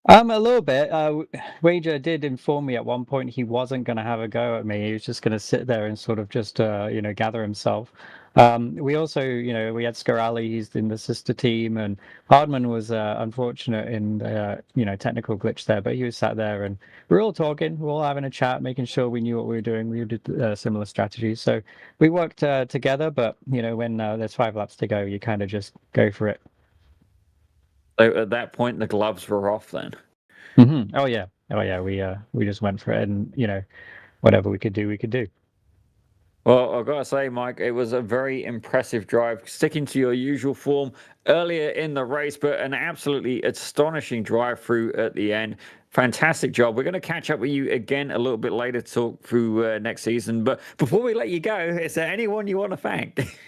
A little bit. Wager did inform me at one point he wasn't going to have a go at me. He was just going to sit there and sort of just, gather himself. We also, we had Scarali, he's in the sister team, and Hardman was unfortunate in technical glitch there, but he was sat there and we were all talking, we were all having a chat, making sure we knew what we were doing. We did similar strategies. So we worked together, but, when there's 5 laps to go, you kind of just go for it. So at that point, the gloves were off then. Mm-hmm. Oh yeah. We just went for it, and whatever we could do, we could do. Well, I've got to say, Mike, it was a very impressive drive, sticking to your usual form earlier in the race, but an absolutely astonishing drive through at the end. Fantastic job. We're going to catch up with you again a little bit later to talk through next season. But before we let you go, is there anyone you want to thank?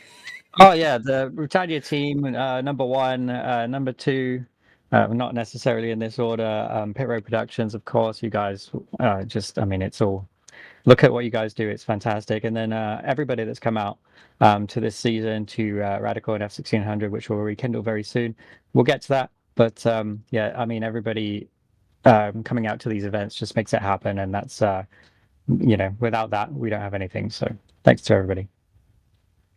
Oh yeah, the Britannia team, number 1, number 2, not necessarily in this order. Pit Road Productions, of course. You guys, it's all. Look at what you guys do; it's fantastic. And then everybody that's come out to this season, to Radical and F1600, which will rekindle very soon. We'll get to that, but everybody coming out to these events just makes it happen, and that's without that, we don't have anything. So thanks to everybody.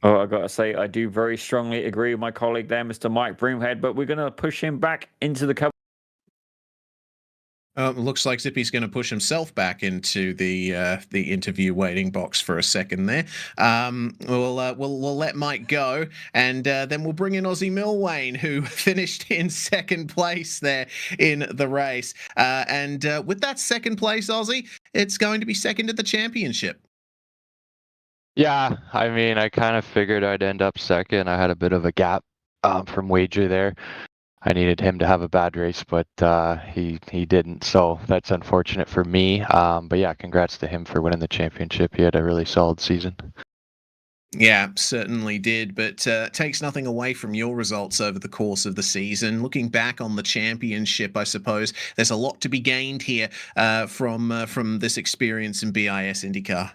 Oh, I got to say, I do very strongly agree with my colleague there, Mr. Mike Broomhead, but we're going to push him back into the cover. Looks like Zippy's going to push himself back into the interview waiting box for a second there. We'll let Mike go, and then we'll bring in Aussie Milwayne, who finished in second place there in the race. And with that second place, Aussie, it's going to be second at the championship. Yeah, I mean, I kind of figured I'd end up second. I had a bit of a gap from Wager there. I needed him to have a bad race, but he didn't. So that's unfortunate for me. But yeah, congrats to him for winning the championship. He had a really solid season. Yeah, certainly did, but takes nothing away from your results over the course of the season. Looking back on the championship, I suppose there's a lot to be gained here from this experience in BiS IndyCar.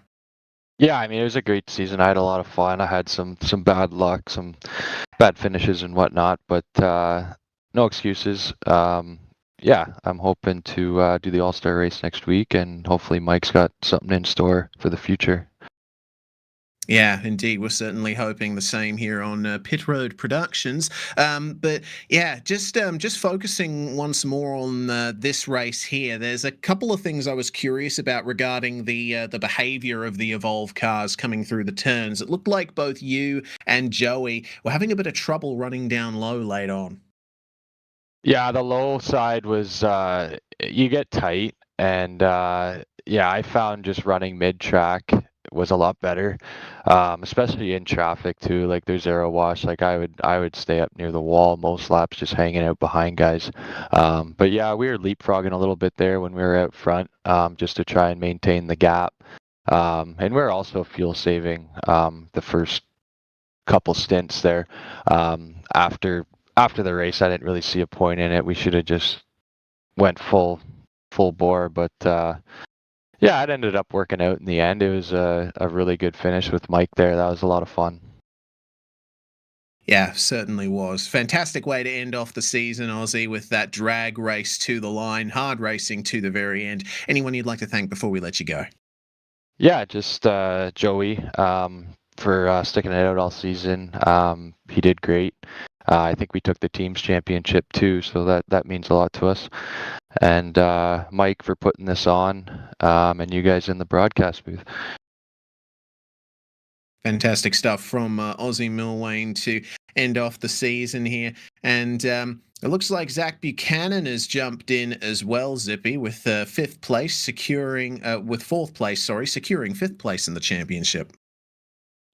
Yeah, I mean, it was a great season. I had a lot of fun. I had some bad luck, some bad finishes and whatnot, but no excuses. Yeah, I'm hoping to do the All-Star race next week, and hopefully Mike's got something in store for the future. Yeah, indeed. We're certainly hoping the same here on Pit Road Productions. But yeah, just focusing once more on this race here. There's a couple of things I was curious about regarding the behavior of the Evolve cars coming through the turns. It looked like both you and Joey were having a bit of trouble running down low late on. Yeah, the low side was you get tight, and yeah, I found just running mid-track was a lot better, especially in traffic too. Like there's aero wash. Like I would stay up near the wall most laps, just hanging out behind guys. But yeah, we were leapfrogging a little bit there when we were out front, just to try and maintain the gap. And we're also fuel saving the first couple stints there. After the race, I didn't really see a point in it. We should have just went full bore, but yeah, it ended up working out in the end. It was a really good finish with Mike there. That was a lot of fun. Yeah, certainly was. Fantastic way to end off the season, Aussie, with that drag race to the line, hard racing to the very end. Anyone you'd like to thank before we let you go? Yeah, just Joey for sticking it out all season. He did great. I think we took the team's championship too, so that means a lot to us. And Mike for putting this on, and you guys in the broadcast booth. Fantastic stuff from Aussie Milwane to end off the season here. And it looks like Zach Buchanan has jumped in as well, Zippy, with fifth place, securing fourth place, securing fifth place in the championship.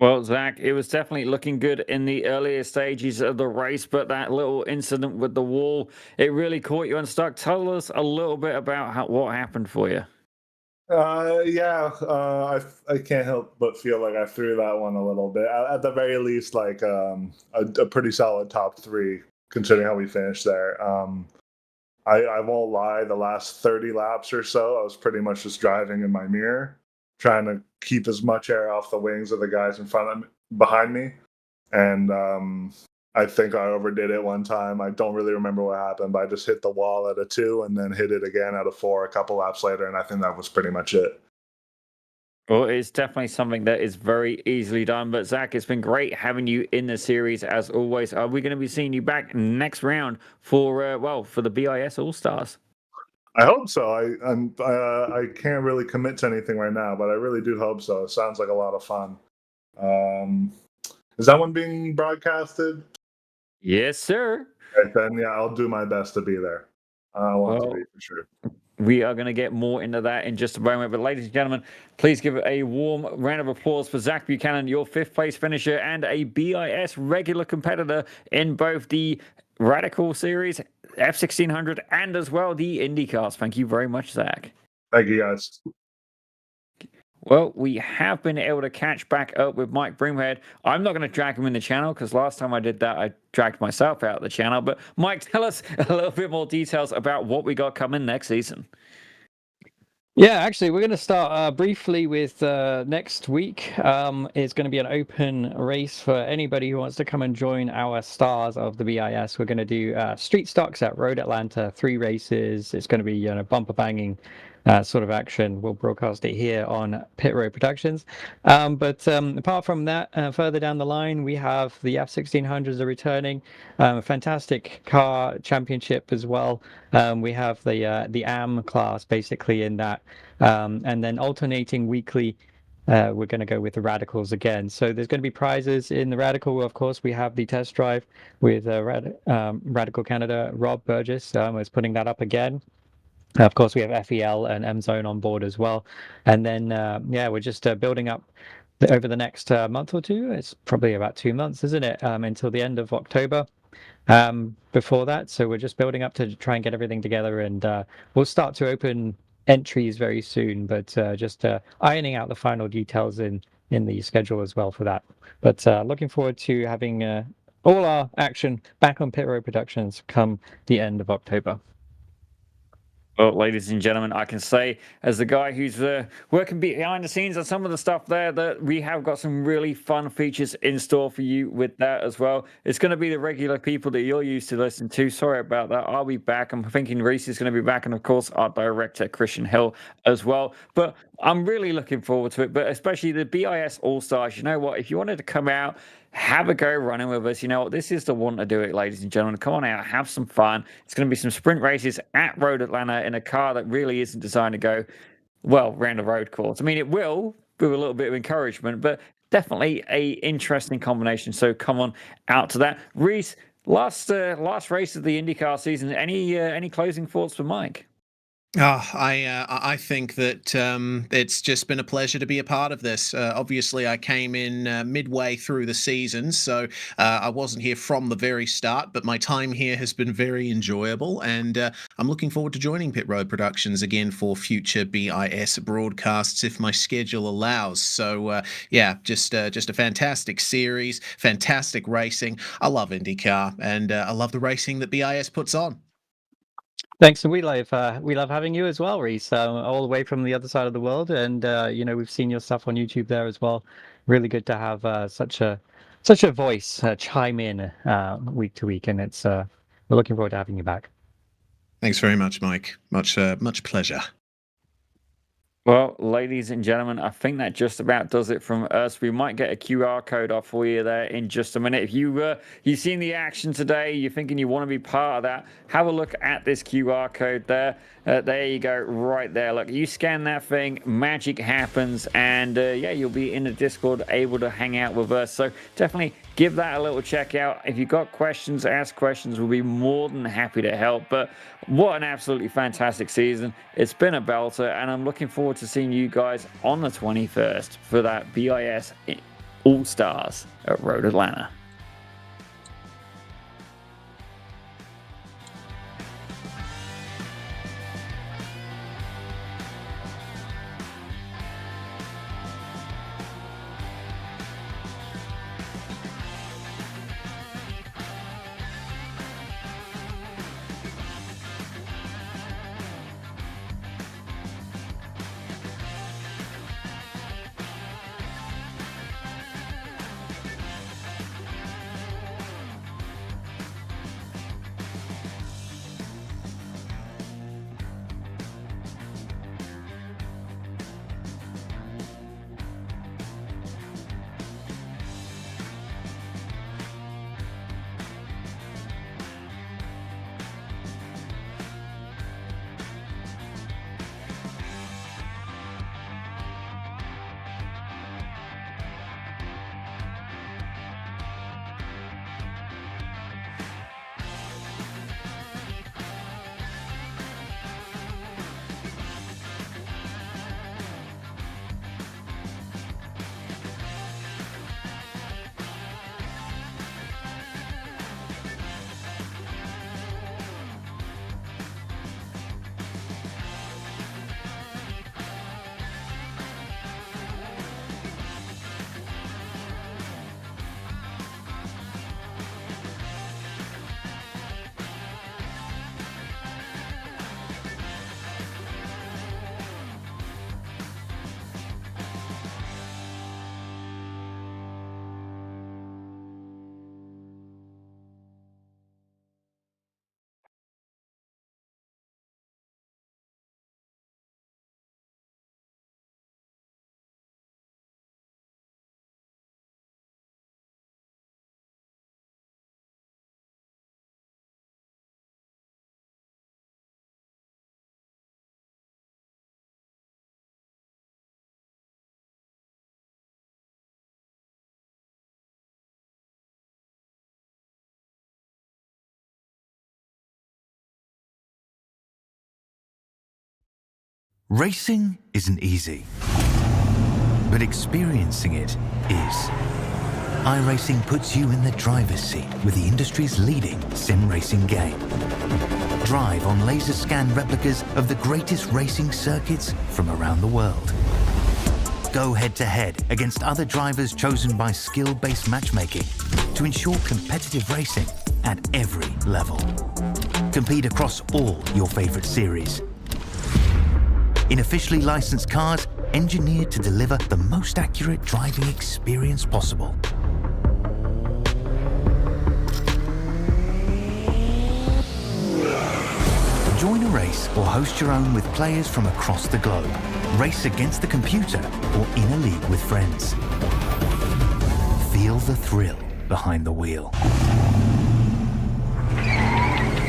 Well, Zach, it was definitely looking good in the earlier stages of the race, but that little incident with the wall, it really caught you unstuck. Tell us a little bit about what happened for you. I can't help but feel like I threw that one a little bit. At the very least, like a pretty solid top three, considering how we finished there. I won't lie, the last 30 laps or so, I was pretty much just driving in my mirror, trying to keep as much air off the wings of the guys behind me. And I think I overdid it one time. I don't really remember what happened, but I just hit the wall at a 2 and then hit it again at a 4 a couple laps later, and I think that was pretty much it. Well, it's definitely something that is very easily done. But Zach, it's been great having you in the series as always. Are we going to be seeing you back next round for the BiS All Stars? I hope so. I can't really commit to anything right now, but I really do hope so. It sounds like a lot of fun. Is that one being broadcasted? Yes, sir. Right, then, yeah, I'll do my best to be there. I want to be for sure. We are going to get more into that in just a moment. But ladies and gentlemen, please give a warm round of applause for Zach Buchanan, your fifth place finisher and a BiS regular competitor in both the Radical Series, F1600, and as well the IndyCars. Thank you very much, Zach. Thank you, guys. Well, we have been able to catch back up with Mike Broomhead. I'm not going to drag him in the channel because last time I did that, I dragged myself out of the channel. But Mike, tell us a little bit more details about what we got coming next season. Yeah, actually, we're going to start briefly with next week. It's going to be an open race for anybody who wants to come and join our stars of the BiS. We're going to do street stocks at Road Atlanta, 3 races. It's going to be bumper banging sort of action. We'll broadcast it here on Pit Road Productions. But apart from that, further down the line, we have the F1600s are returning. Fantastic car championship as well. We have the AM class basically in that. And then alternating weekly, we're going to go with the Radicals again. So there's going to be prizes in the Radical. Of course, we have the test drive with Radical Canada. Rob Burgess is putting that up again. Of course, we have FEL and M-Zone on board as well. And then, we're just building up over the next month or two. It's probably about 2 months, isn't it, until the end of October. before that. So we're just building up to try and get everything together, and we'll start to open entries very soon. But just ironing out the final details in the schedule as well for that. But looking forward to having all our action back on Pit Road Productions come the end of October. Well, ladies and gentlemen, I can say, as the guy who's working behind the scenes on some of the stuff there, that we have got some really fun features in store for you with that as well. It's going to be the regular people that you're used to listening to. Sorry about that. I'll be back. I'm thinking Reese is going to be back, and of course, our director, Christian Hill, as well. But I'm really looking forward to it, but especially the BIS All-Stars. You know what? If you wanted to come out, have a go running with us. You know what? This is the one to do it, ladies and gentlemen. Come on out, have some fun. It's going to be some sprint races at Road Atlanta in a car that really isn't designed to go, well, round a road course. I mean, it will with a little bit of encouragement, but definitely a interesting combination. So come on out to that. Reese, last race of the IndyCar season. Any closing thoughts for Mike? I think that it's just been a pleasure to be a part of this. Obviously, I came in midway through the season, so I wasn't here from the very start, but my time here has been very enjoyable, and I'm looking forward to joining Pit Road Productions again for future BIS broadcasts if my schedule allows. So, yeah, just a fantastic series, fantastic racing. I love IndyCar, and I love the racing that BIS puts on. Thanks, and we love having you as well, Reese, all the way from the other side of the world. And we've seen your stuff on YouTube there as well. Really good to have such a voice chime in week to week, and we're looking forward to having you back. Thanks very much, Mike. Much pleasure. Well, ladies and gentlemen, I think that just about does it from us. We might get a QR code off for you there in just a minute. If you've seen the action today, you're thinking you want to be part of that, have a look at this QR code there. There you go, right there. Look, you scan that thing, magic happens, and you'll be in the Discord able to hang out with us. So definitely give that a little check out. If you've got questions, ask questions. We'll be more than happy to help. But what an absolutely fantastic season. It's been a belter, and I'm looking forward to seeing you guys on the 21st for that BIS All-Stars at Road Atlanta. Racing isn't easy, but experiencing it is. iRacing puts you in the driver's seat with the industry's leading sim racing game. Drive on laser scan replicas of the greatest racing circuits from around the world. Go head-to-head against other drivers chosen by skill-based matchmaking to ensure competitive racing at every level. Compete across all your favorite series. In officially licensed cars, engineered to deliver the most accurate driving experience possible. Join a race or host your own with players from across the globe. Race against the computer or in a league with friends. Feel the thrill behind the wheel.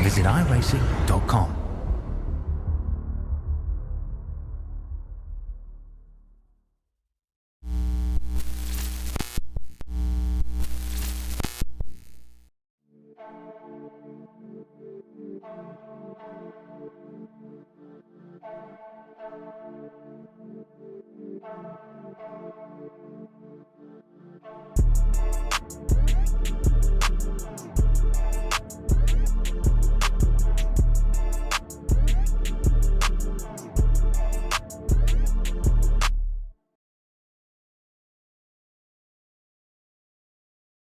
Visit iRacing.com.